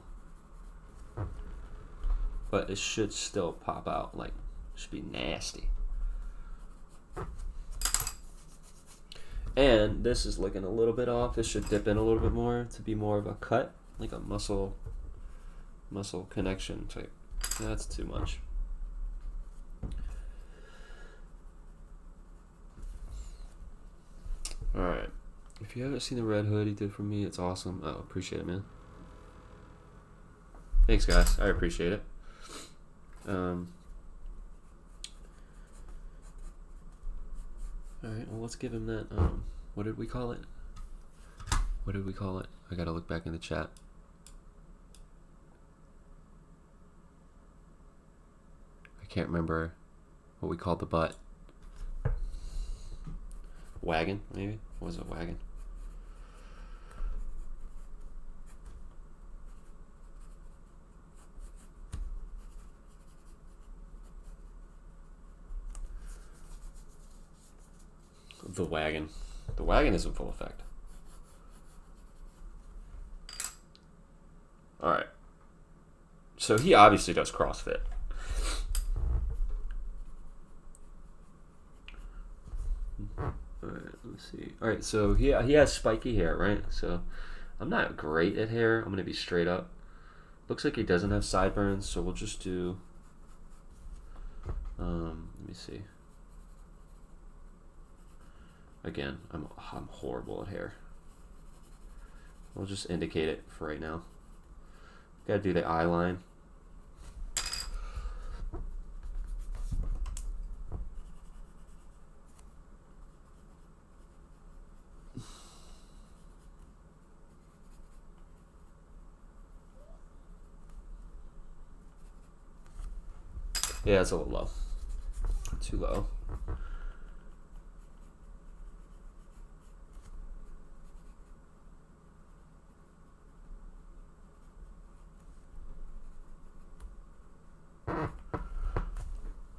But it should still pop out, like, should be nasty. And this is looking a little bit off. This should dip in a little bit more to be more of a cut, like a muscle connection type. That's too much. Alright. If you haven't seen the red hood he did for me, it's awesome. Oh, appreciate it, man. Thanks, guys. I appreciate it. Alright, well, let's give him that, what did we call it? What did we call it? I gotta look back in the chat. I can't remember what we called the butt. Wagon, maybe? What was it, wagon? The wagon. The wagon is in full effect. Alright. So he obviously does CrossFit. Alright, let's see. Alright, so he has spiky hair, right? So I'm not great at hair. I'm going to be straight up. Looks like he doesn't have sideburns, so we'll just do... let me see. Again, I'm horrible at hair. We'll just indicate it for right now. Gotta do the eye line. Yeah, it's a little low. Too low.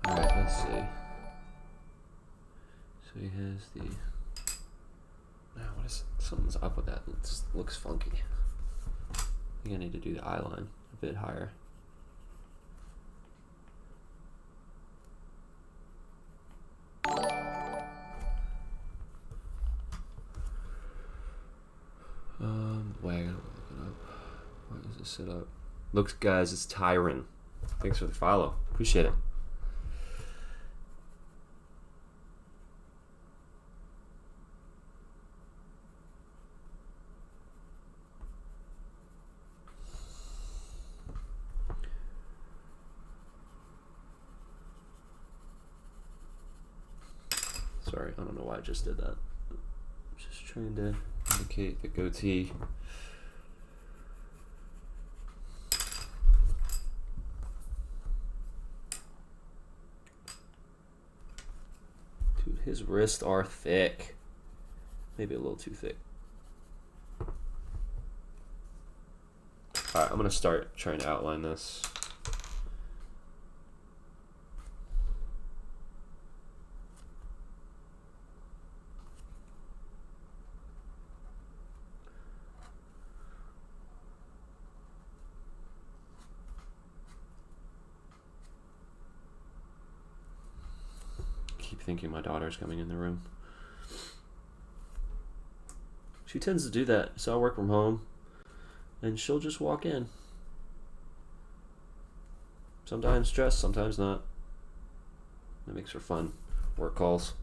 Alright, let's see. So he has the... Now, what is... Something's up with that. It just looks funky. I think I need to do the eye line a bit higher. Wait, I gotta look it up. Why does this sit up? Looks, guys, it's Tyron. Thanks for the follow. Appreciate it. Sorry, I don't know why I just did that. I'm just trying to indicate the goatee. Dude, his wrists are thick. Maybe a little too thick. Alright, I'm gonna start trying to outline this. Thinking my daughter's coming in the room. She tends to do that, so I work from home and she'll just walk in. Sometimes dressed, sometimes not. That makes for fun work calls.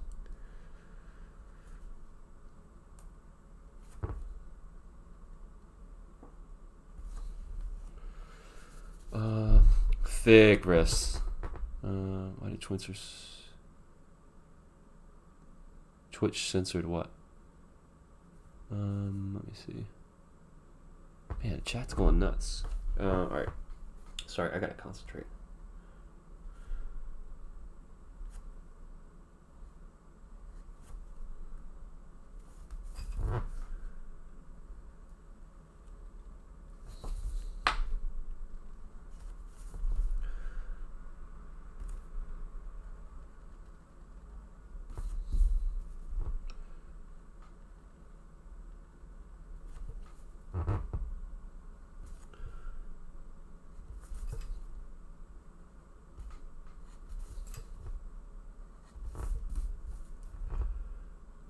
Thick wrists. Why did Twitch censored what? Let me see. Man, chat's going nuts. Alright. Sorry, I gotta concentrate.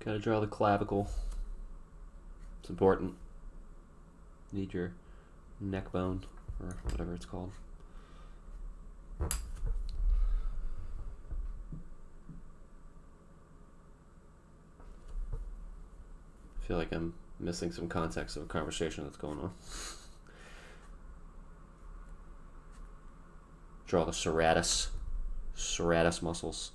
Gotta draw the clavicle. It's important. Need your neck bone, or whatever it's called. I feel like I'm missing some context of a conversation that's going on. Draw the serratus muscles.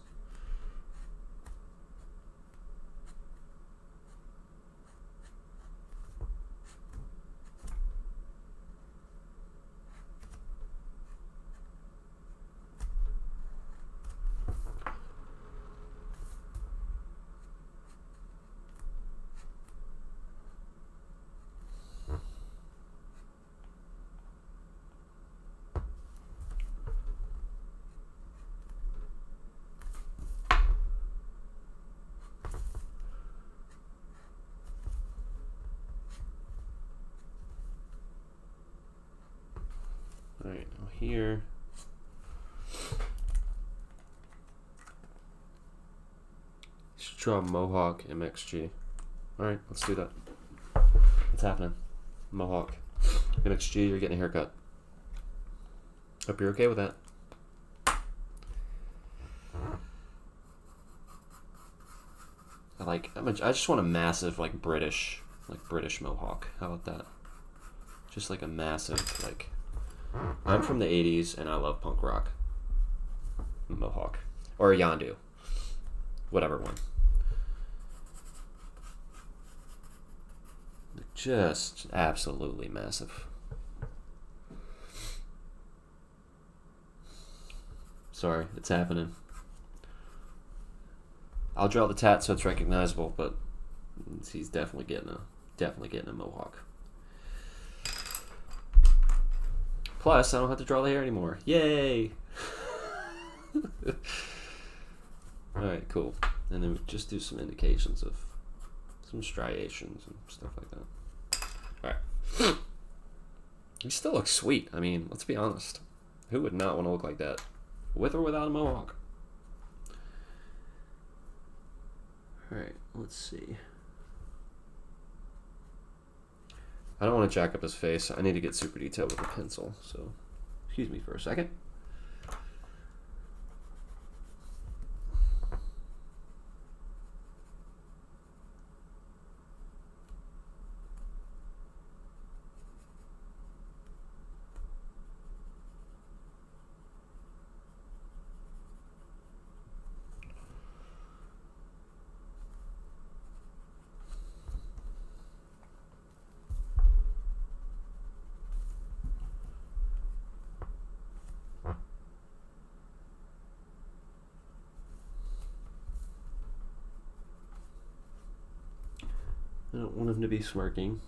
Alright, now here. Should draw Mohawk MXG. Alright, let's do that. What's happening? Mohawk. MXG, you're getting a haircut. Hope you're okay with that. I just want a massive, British Mohawk. How about that? Just like a massive, I'm from the 80s and I love punk rock. Mohawk. Or a Yondu. Whatever one. Just absolutely massive. Sorry, it's happening. I'll draw the tat so it's recognizable, but he's definitely getting a mohawk. Plus, I don't have to draw the hair anymore. Yay! Alright, cool. And then we just do some indications of some striations and stuff like that. Alright. He still looks sweet. I mean, let's be honest. Who would not want to look like that? With or without a mohawk? Alright, let's see. I don't want to jack up his face. I need to get super detailed with a pencil, so excuse me for a second. I don't want him to be smirking.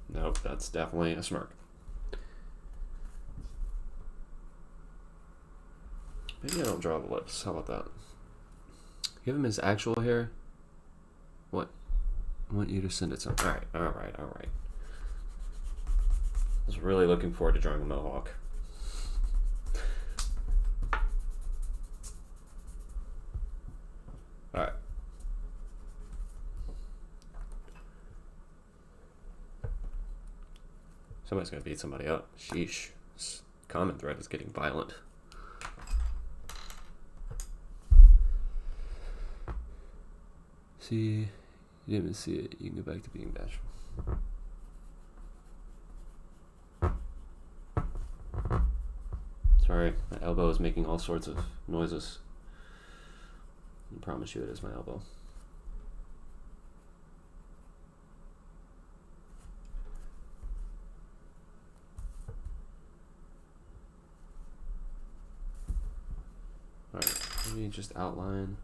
Nope, that's definitely a smirk. Maybe I don't draw the lips. How about that? Give him his actual hair. What? I want you to send it some. Alright, alright, alright. I was really looking forward to drawing a mohawk. Alright. Somebody's gonna beat somebody up. Sheesh. This comment thread is getting violent. See, you didn't even see it. You can go back to being bashful. Sorry, my elbow is making all sorts of noises. I promise you it is my elbow. Alright, let me just outline.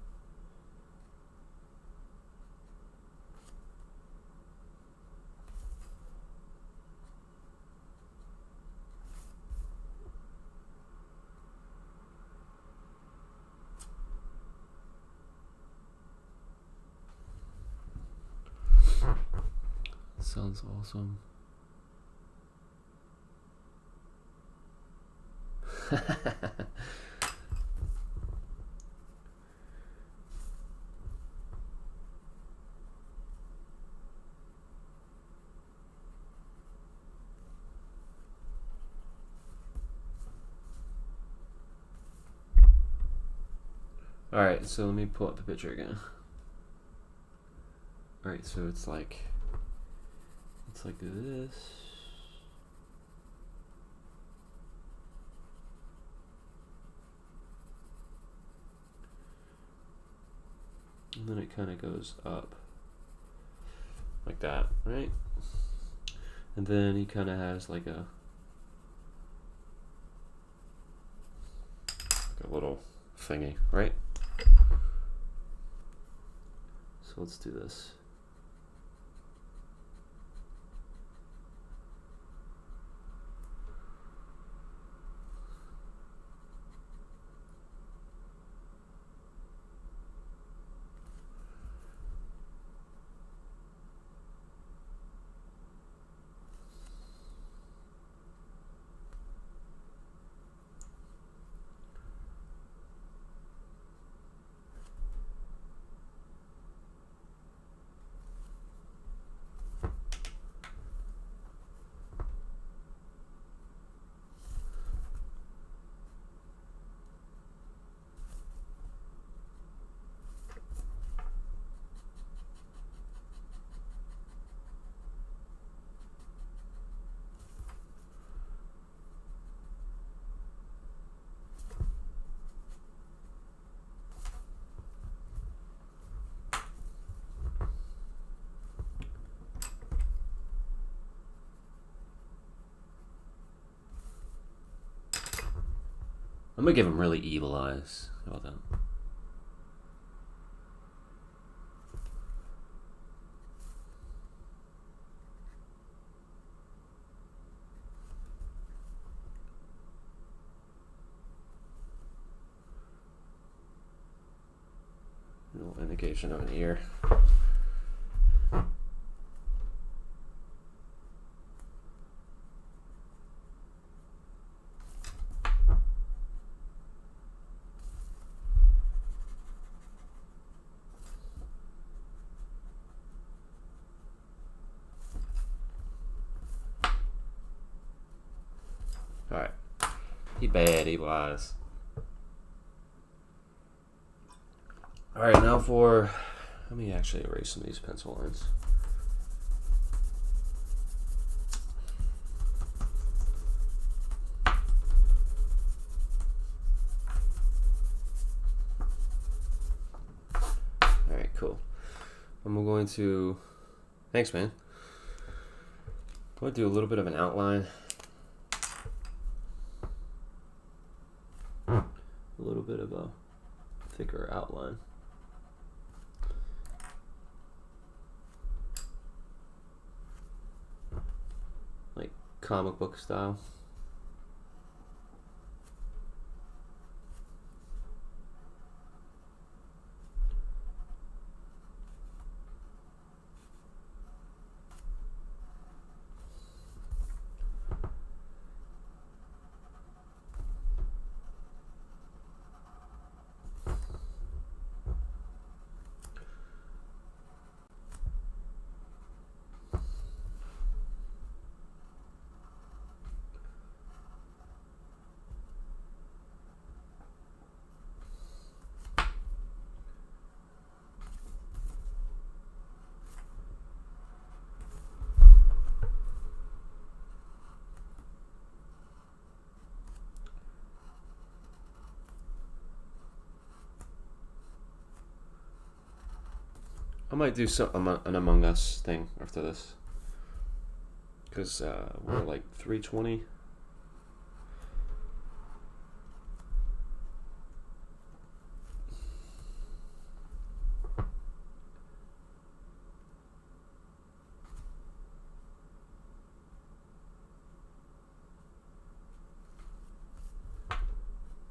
Sounds awesome. Alright, so let me pull up the picture again. Alright, so it's like this. And then it kind of goes up like that, right? And then he kind of has like a little thingy, right? So let's do this. I'm gonna give him really evil eyes. How about that? No indication of an ear. Alright. He bad, he wise. Alright, now for... Let me actually erase some of these pencil lines. Alright, cool. I'm going to... Thanks, man. I'm going to do a little bit of an outline. A little bit of a thicker outline. Like comic book style. I might do an Among Us thing after this, because we're like 3:20.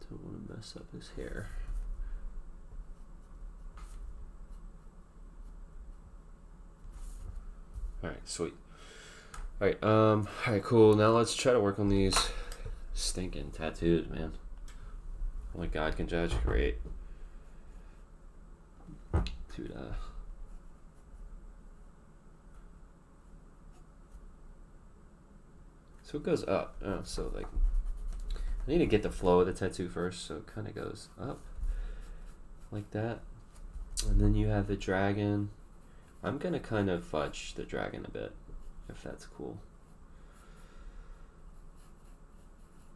Don't want to mess up his hair. Alright, sweet. Alright, cool. Now let's try to work on these stinking tattoos, man. Only God can judge. Great. Dude, so it goes up. Oh, so like, I need to get the flow of the tattoo first, so it kind of goes up like that. And then you have the dragon. I'm gonna kind of fudge the dragon a bit, if that's cool.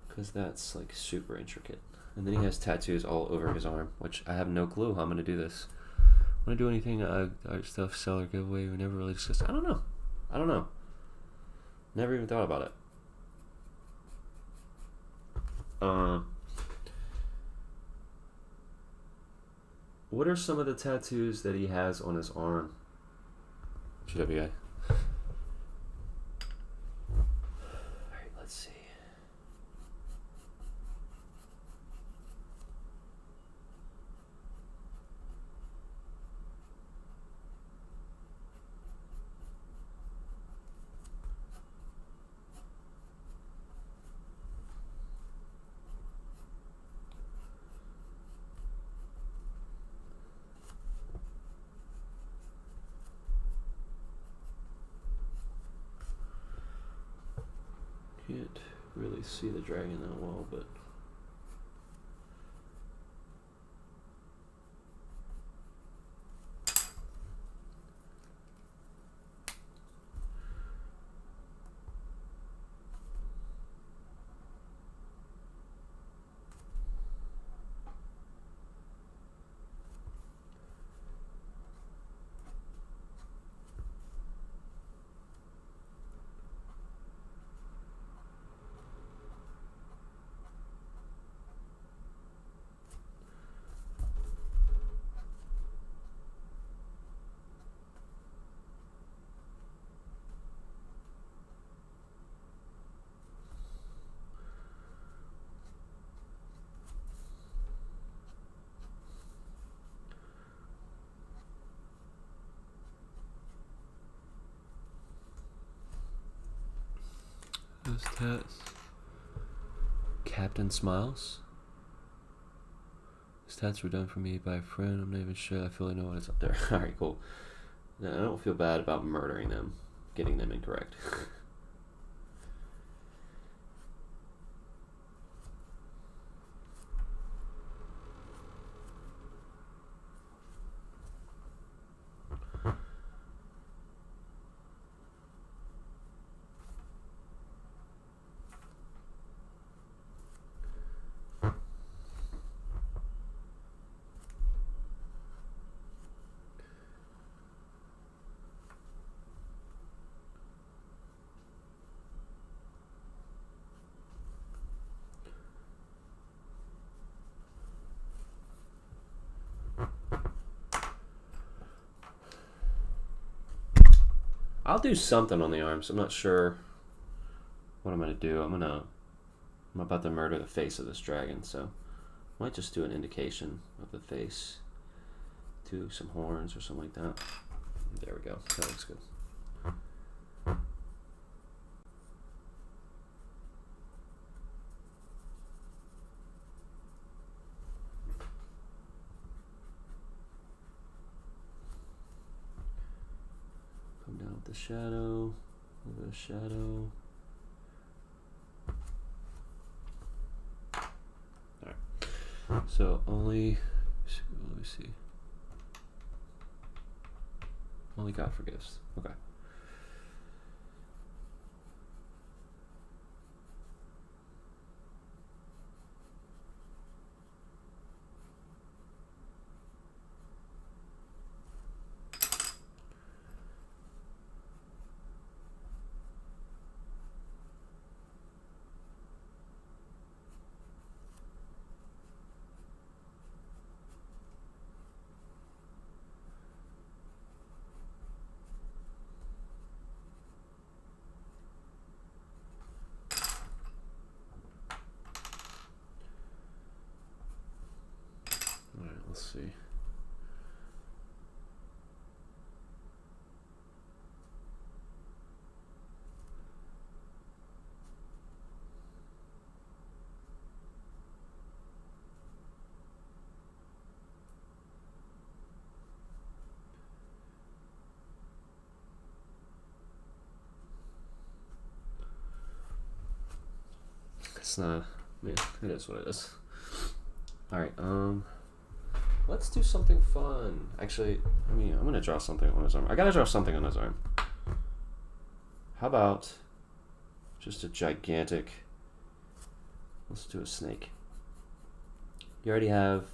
Because that's like super intricate. And then he has tattoos all over his arm, which I have no clue how I'm gonna do this. Want to do anything art stuff, sell or giveaway? We never really discussed. I don't know. Never even thought about it. What are some of the tattoos that he has on his arm? GWA. Alright, let's see. Can't really see the dragon that well, but those tats. Captain Smiles. These tats were done for me by a friend. I'm not even sure I fully know what is up there. Alright, cool. Now, I don't feel bad about murdering them, getting them incorrect. I'll do something on the arms. I'm not sure what I'm gonna do. I'm about to murder the face of this dragon, so I might just do an indication of the face. Do some horns or something like that. There we go. That looks good. Come down with the shadow. A little bit of shadow. Alright. So only, let me see. Only God forgives. Okay. Let's see. It's not, yeah, it is what it is. Alright, let's do something fun. Actually, I'm gonna draw something on his arm. I gotta draw something on his arm. How about just a gigantic, let's do a snake. You already have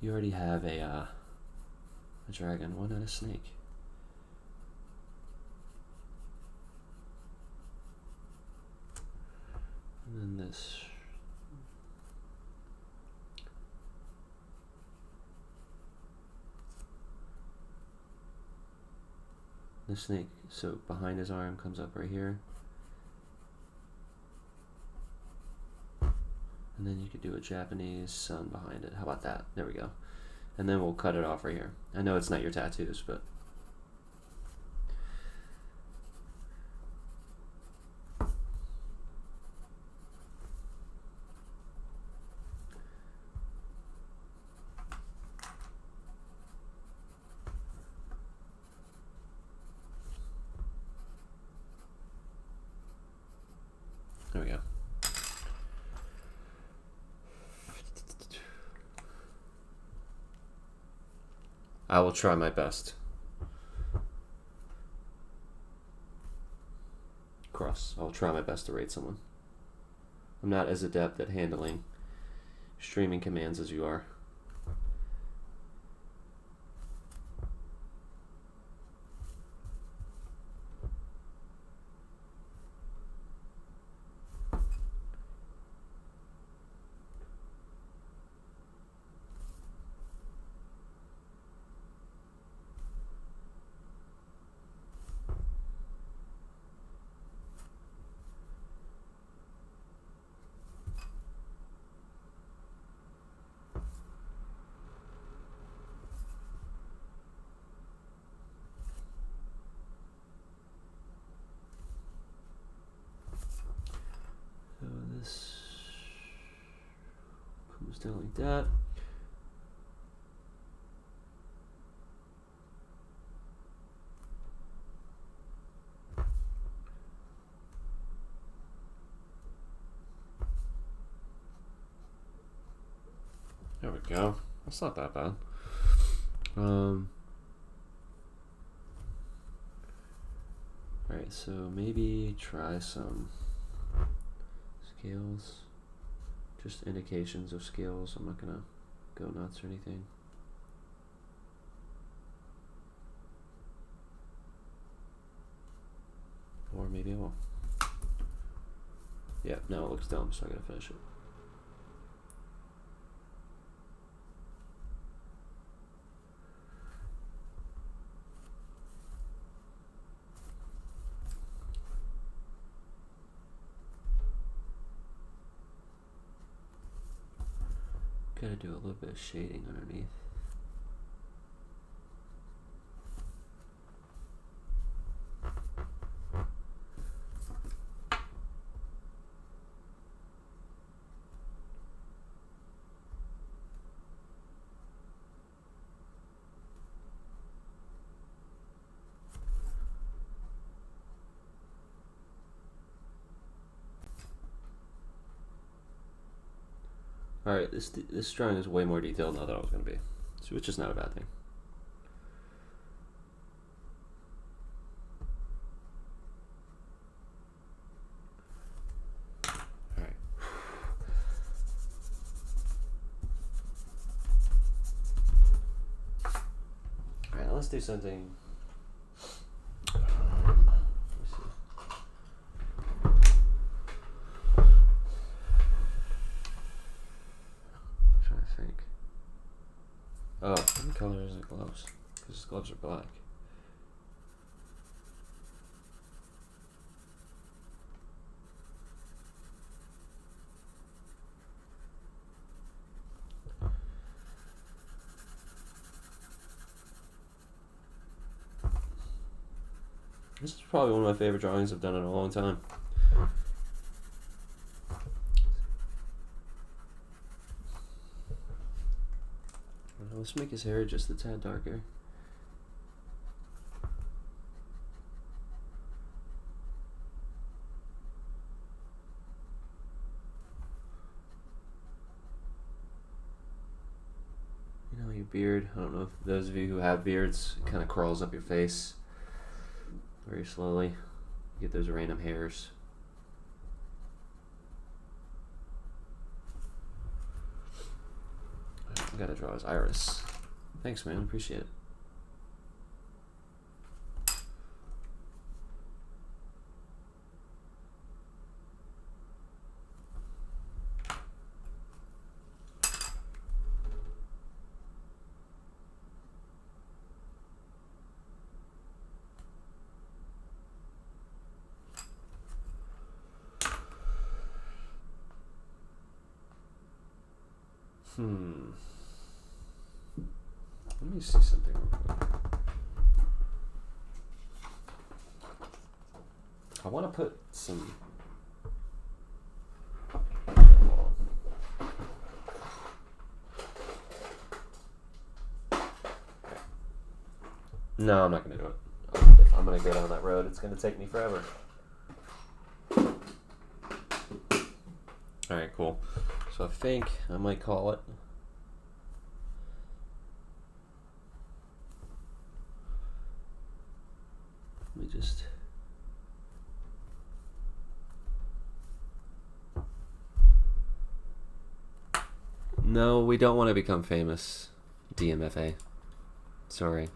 a dragon. Why not a snake? And then this. The snake, so behind his arm comes up right here. And then you could do a Japanese sun behind it. How about that? There we go. And then we'll cut it off right here. I know it's not your tattoos, but there we go. I will try my best. Cross. I will try my best to raid someone. I'm not as adept at handling streaming commands as you are. So this comes down like that. There we go. That's not that bad. Alright, so maybe try some scales. Just indications of scales. I'm not gonna go nuts or anything. Or maybe I will. Yeah, no, it looks dumb, so I gotta finish it. Gotta do a little bit of shading underneath. Alright, this drawing is way more detailed than I thought it was going to be, so which is not a bad thing. Alright. Alright, let's do something. Oh, what color is the gloves? Because his gloves are black. This is probably one of my favorite drawings I've done in a long time. Let's make his hair just a tad darker. You know, your beard, I don't know if those of you who have beards, it kind of crawls up your face very slowly. You get those random hairs. I gotta draw his iris. Thanks, man. Appreciate it. Let me see something real quick. I want to put some. No, I'm not going to do it. If I'm going to go down that road, it's going to take me forever. Alright, cool. So I think I might call it. Let me just. No, we don't want to become famous. DMFA. Sorry.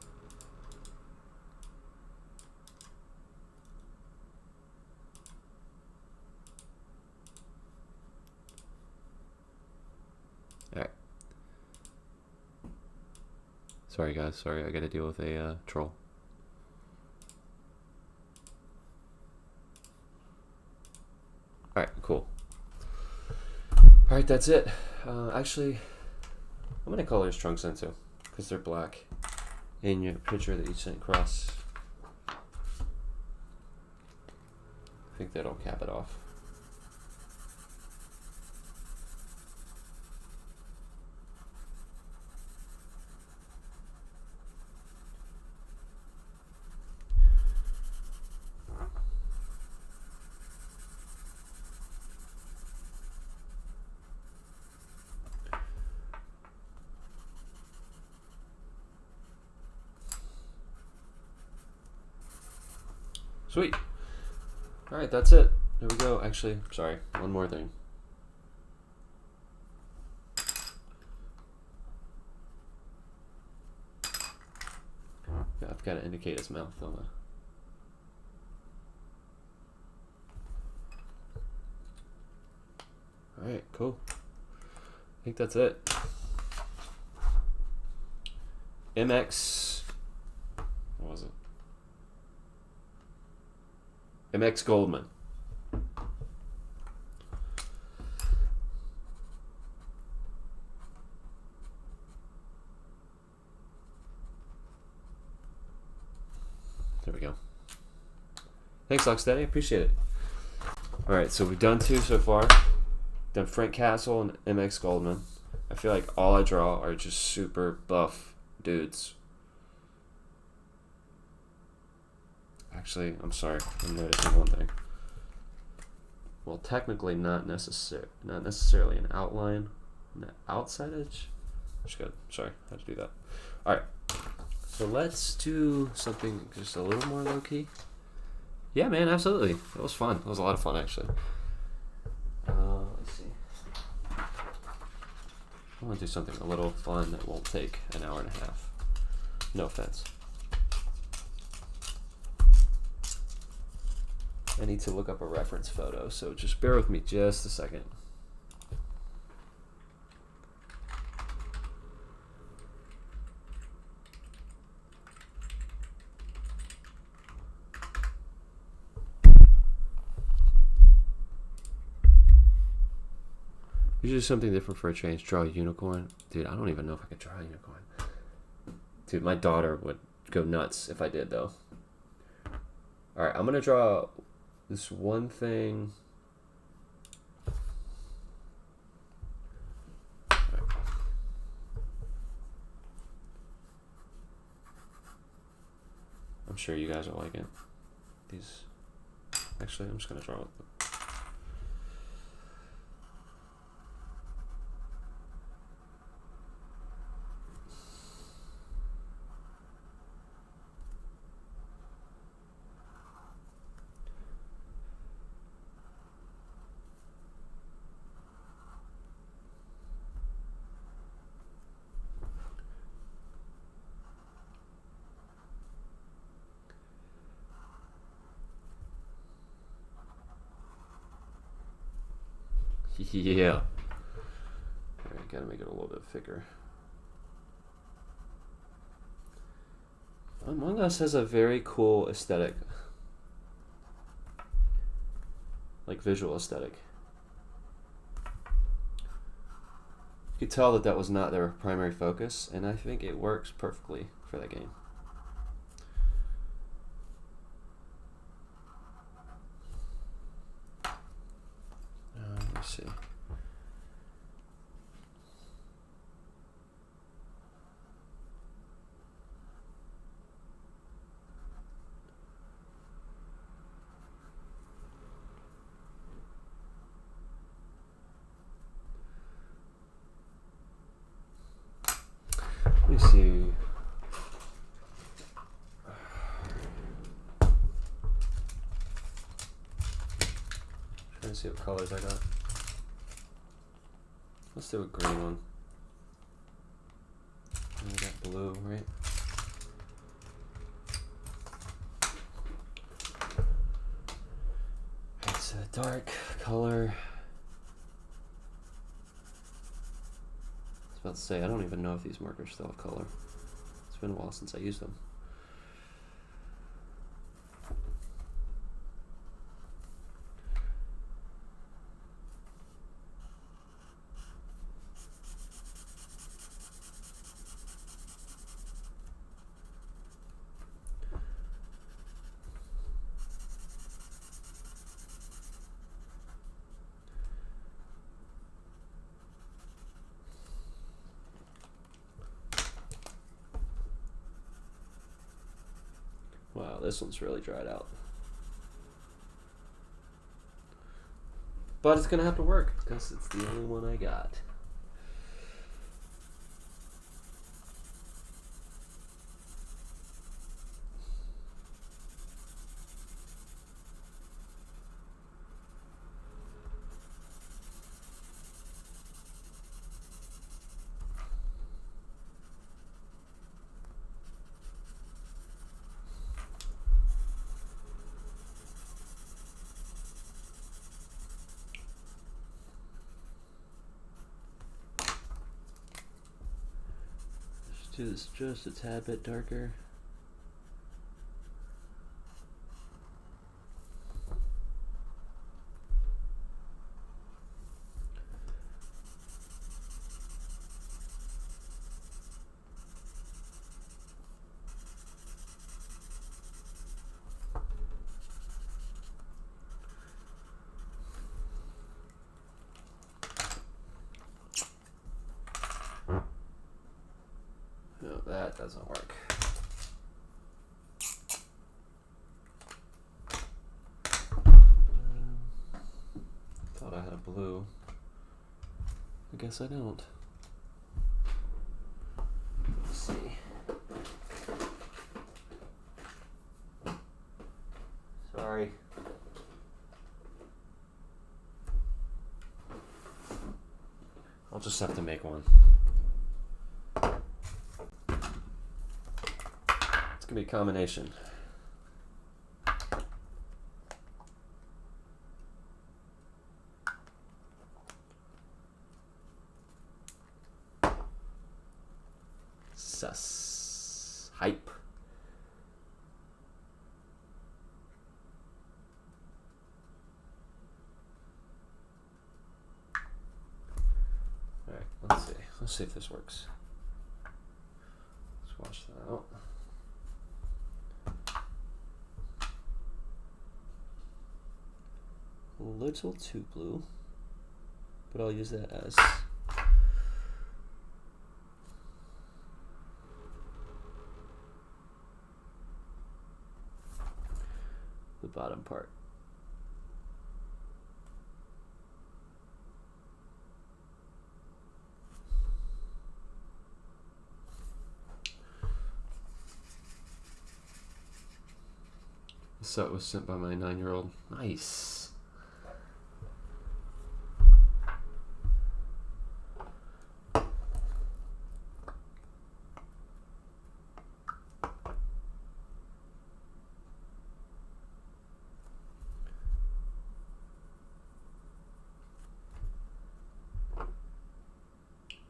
Alright. Sorry guys, sorry, I gotta deal with a troll. Alright, cool. Alright, that's it. Actually, I'm gonna color his trunks in too, because they're black. In your picture that you sent across, I think that'll cap it off. Sweet. Alright, that's it. There we go. Actually, sorry, one more thing. Yeah, I've got to indicate his mouth on the... Alright, cool. I think that's it. MX... What was it? MX Goldman. There we go. Thanks, Locksteady. Appreciate it. All right, so we've done 2 so far. Done Frank Castle and MX Goldman. I feel like all I draw are just super buff dudes. Actually, I'm sorry. I'm noticing one thing. Well, technically not necessarily an outline. An outside edge. Just good. Sorry, I had to do that. All right. So let's do something just a little more low key. Yeah, man, absolutely. It was fun. It was a lot of fun, actually. Let's see. I want to do something a little fun that won't take an hour and a half. No offense. I need to look up a reference photo, so just bear with me just a second. Usually something different for a change. Draw a unicorn. Dude, I don't even know if I could draw a unicorn. Dude, my daughter would go nuts if I did, though. Alright, I'm going to draw this one thing. Right. I'm sure you guys will like it. These. Actually, I'm just going to draw it. Yeah. Alright, gotta make it a little bit thicker. Among Us has a very cool aesthetic. Like visual aesthetic. You could tell that that was not their primary focus, and I think it works perfectly for that game. Let's see. Let me see. Trying to see what colors I got. Let's do a green one. And we got blue, right? It's a dark color. I was about to say, I don't even know if these markers still have color. It's been a while since I used them. Wow, this one's really dried out. But it's gonna have to work because it's the only one I got. Do this just a tad bit darker. doesn't work. Thought I had a blue. I guess I don't. Let's see. Sorry. I'll just have to make one. It's gonna be a combination. Sus. Hype. Alright, let's see. Let's see if this works. Let's wash that out. A little too blue, but I'll use that as the bottom part. The set was sent by my 9-year-old. Nice.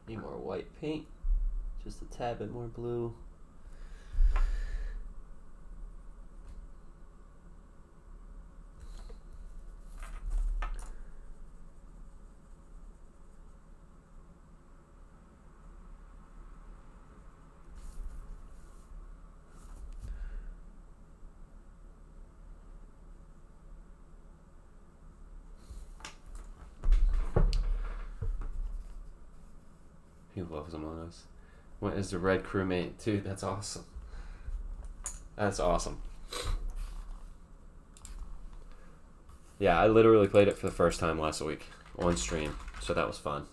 Need more white paint, just a tad bit more blue. He loves Among Us. What is the red crewmate? Dude, that's awesome. That's awesome. Yeah, I literally played it for the first time last week on stream, so that was fun.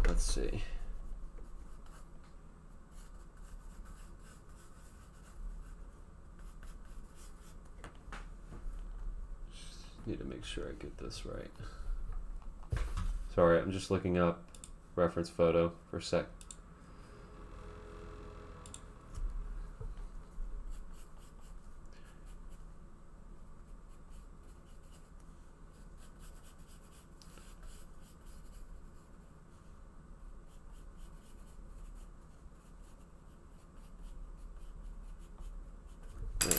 Let's see. Just need to make sure I get this right. Sorry, I'm just looking up reference photo for a sec. Yeah.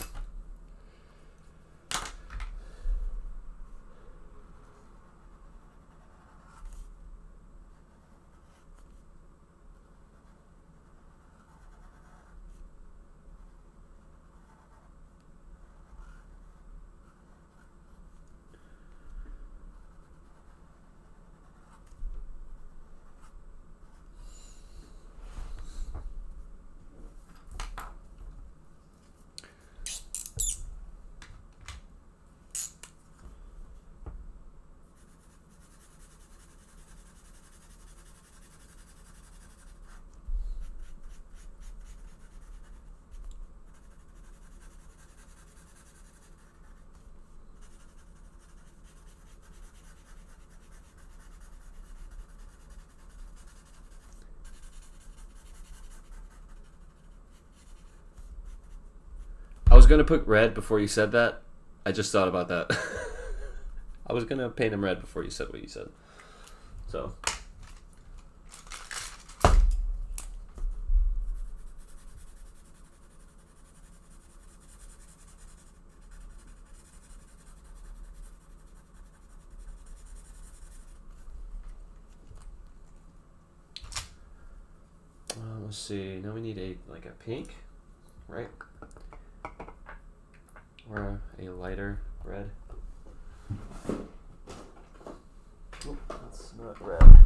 I was gonna put red before you said that. I just thought about that. I was gonna paint him red before you said what you said. So. Let's see. Now we need a pink, right? Or a lighter red. Oh, that's not red.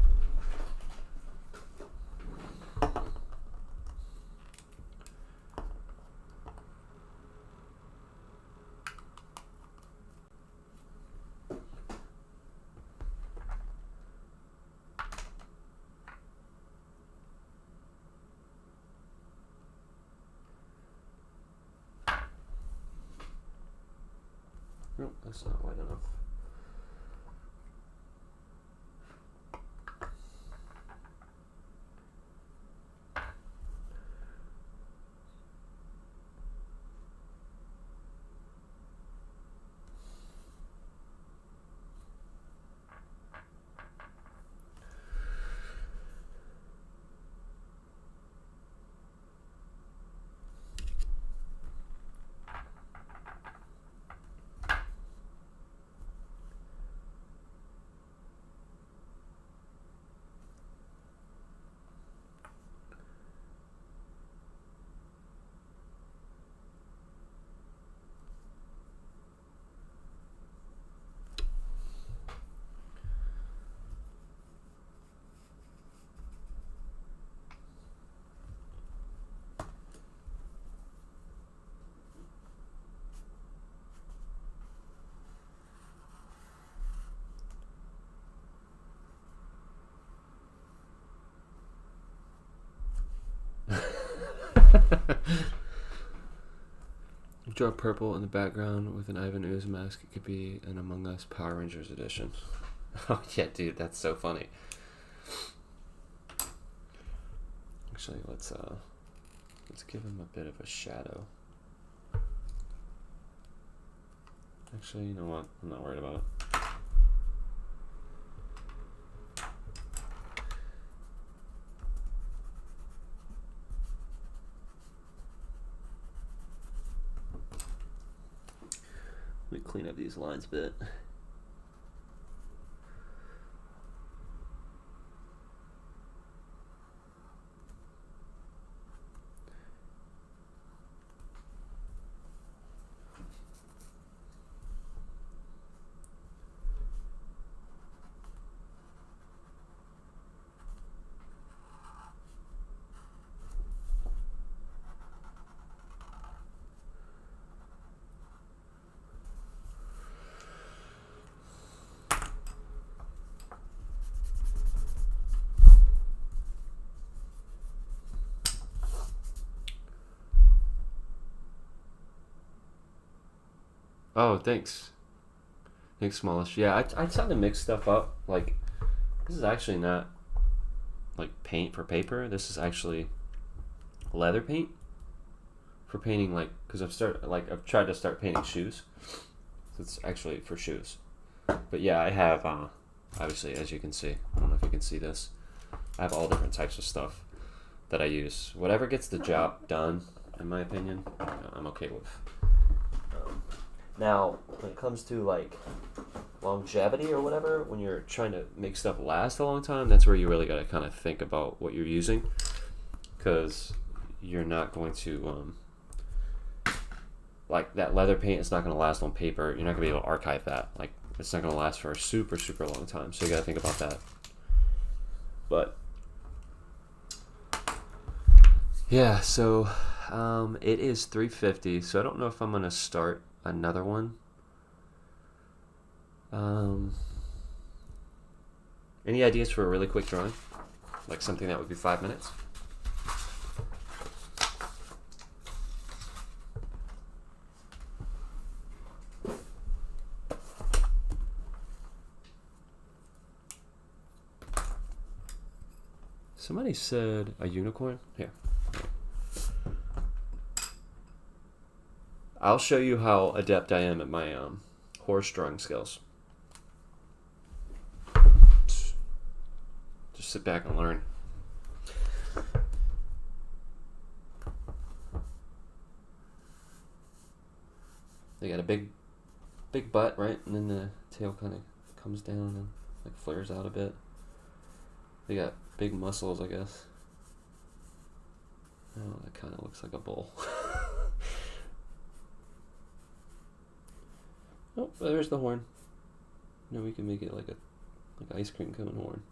Nope, that's not wide enough. Draw purple in the background with an Ivan Ooze mask. It could be an Among Us Power Rangers edition. Oh yeah, dude, that's so funny. Actually, let's give him a bit of a shadow. Actually, you know what? I'm not worried about it. Let me clean up these lines a bit. Oh, thanks. Thanks, Smallish. Yeah, I tend to mix stuff up. Like, this is actually not, like, paint for paper. This is actually leather paint for painting, like, because I've tried to start painting shoes. So it's actually for shoes. But yeah, I have, obviously, as you can see, I don't know if you can see this, I have all different types of stuff that I use. Whatever gets the job done, in my opinion, I'm okay with. Now, when it comes to like longevity or whatever, when you're trying to make stuff last a long time, that's where you really got to kind of think about what you're using, because you're not going to like that leather paint is not going to last on paper. You're not going to be able to archive that. Like, it's not going to last for a super, super long time. So you got to think about that. But yeah, so it is 3:50. So I don't know if I'm going to start another one. Any ideas for a really quick drawing? Like something that would be 5 minutes? Somebody said a unicorn? Here. I'll show you how adept I am at my horse drawing skills. Just sit back and learn. They got a big butt, right? And then the tail kind of comes down and like flares out a bit. They got big muscles, I guess. Oh, that kind of looks like a bull. Oh, there's the horn. Now we can make it like ice cream cone horn.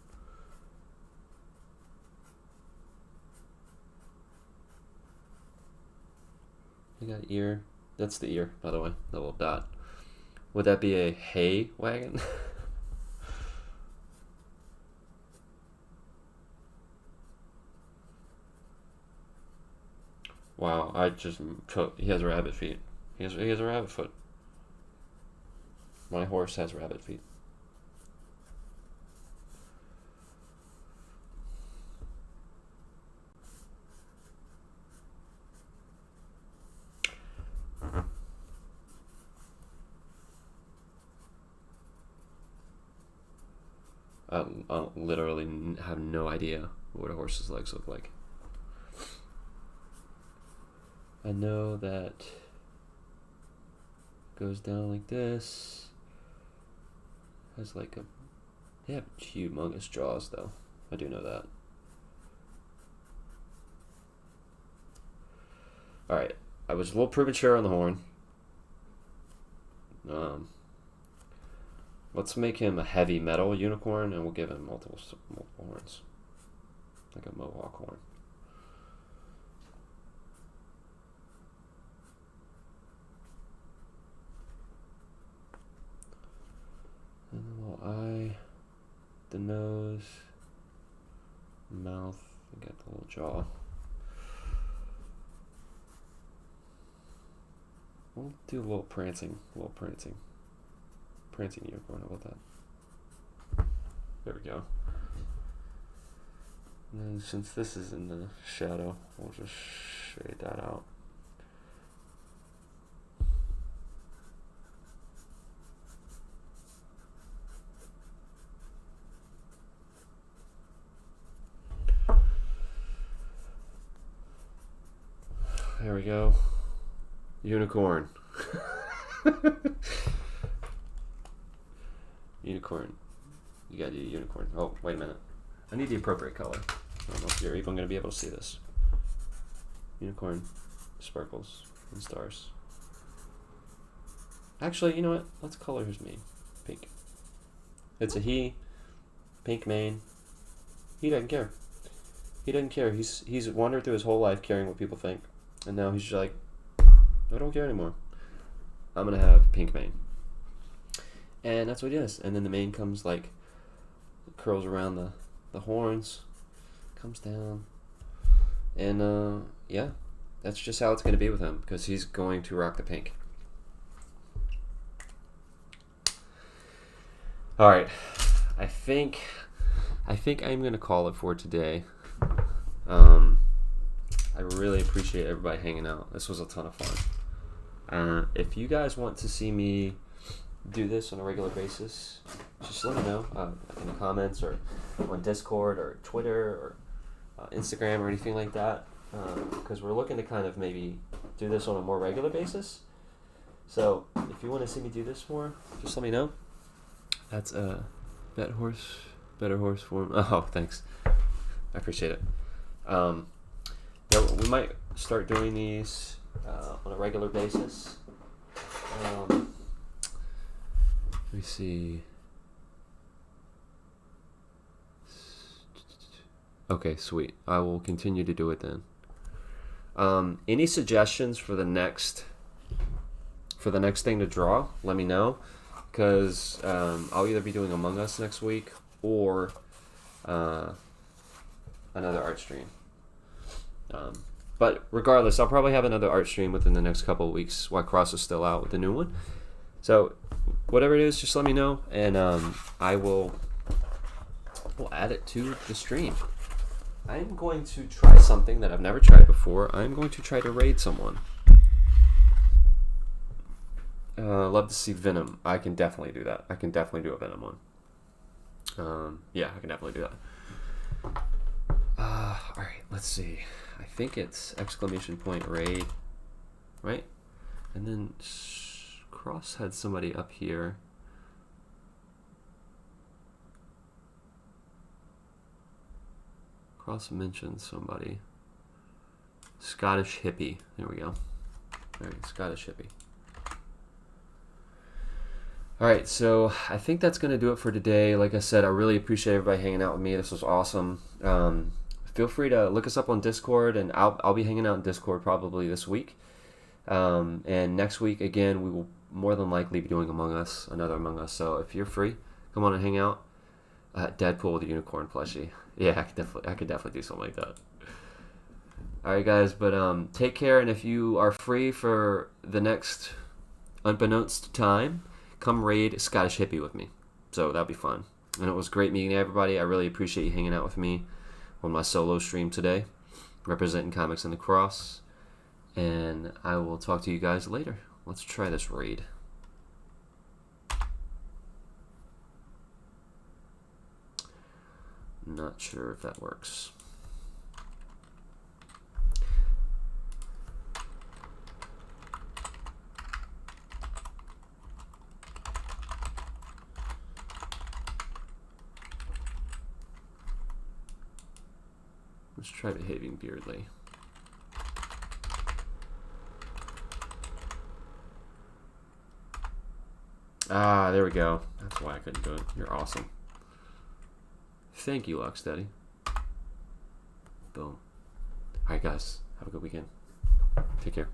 I got ear. That's the ear, by the way. The little dot. Would that be a hay wagon? Wow, I just took. He has rabbit feet. He has a rabbit foot. My horse has rabbit feet. I literally have no idea what a horse's legs look like. I know that goes down like this. Has like they have humongous jaws though. I do know that. Alright, I was a little premature on the horn. Let's make him a heavy metal unicorn, and we'll give him multiple horns, like a mohawk horn. And the little eye, the nose, mouth, and get the little jaw. We'll do a little prancing unicorn. How about that? There we go. And then since this is in the shadow, we'll just shade that out. There we go. Unicorn. Unicorn. You gotta do a unicorn. Oh, wait a minute. I need the appropriate color. I don't know if you're even gonna be able to see this. Unicorn, sparkles, and stars. Actually, you know what? Let's color his mane pink. It's a he. Pink mane. He doesn't care. He doesn't care. He's wandered through his whole life caring what people think, and now he's just like, I don't care anymore. I'm gonna have pink mane. And that's what he does. And then the mane comes like, curls around the horns, comes down. And yeah, that's just how it's going to be with him, because he's going to rock the pink. Alright, I think I'm going to call it for today. I really appreciate everybody hanging out. This was a ton of fun. If you guys want to see me do this on a regular basis, just let me know in the comments or on Discord or Twitter or Instagram or anything like that, because we're looking to kind of maybe do this on a more regular basis. So if you want to see me do this more, just let me know. That's better horse form. Oh, thanks, I appreciate it. Yeah, we might start doing these on a regular basis. Let me see. Okay, sweet. I will continue to do it then. Any suggestions for the next thing to draw? Let me know, because I'll either be doing Among Us next week or another art stream. But regardless, I'll probably have another art stream within the next couple of weeks while Cross is still out with the new one. So whatever it is, just let me know, and I will add it to the stream. I'm going to try something that I've never tried before. I'm going to try to raid someone. Love to see Venom. I can definitely do that. I can definitely do a Venom one. Yeah, I can definitely do that. Alright, let's see. I think it's !raid, right? And then Cross had somebody up here. Cross mentioned somebody. Scottish hippie. There we go. Alright, Scottish hippie. Alright, so I think that's going to do it for today. Like I said, I really appreciate everybody hanging out with me. This was awesome. Feel free to look us up on Discord, and I'll be hanging out in Discord probably this week. And next week, again, we will more than likely be doing another Among Us. So if you're free, come on and hang out. Deadpool with a unicorn plushie. Yeah, I could definitely do something like that. Alright guys, but take care, and if you are free for the next unbeknownst time, come raid Scottish Hippie with me. So that'd be fun. And it was great meeting everybody. I really appreciate you hanging out with me on my solo stream today, representing Comics in the Cross. And I will talk to you guys later. Let's try this raid. Not sure if that works. Let's try behaving weirdly. Ah, there we go. That's why I couldn't do it. You're awesome. Thank you, Lux Daddy. Boom. Alright, guys. Have a good weekend. Take care.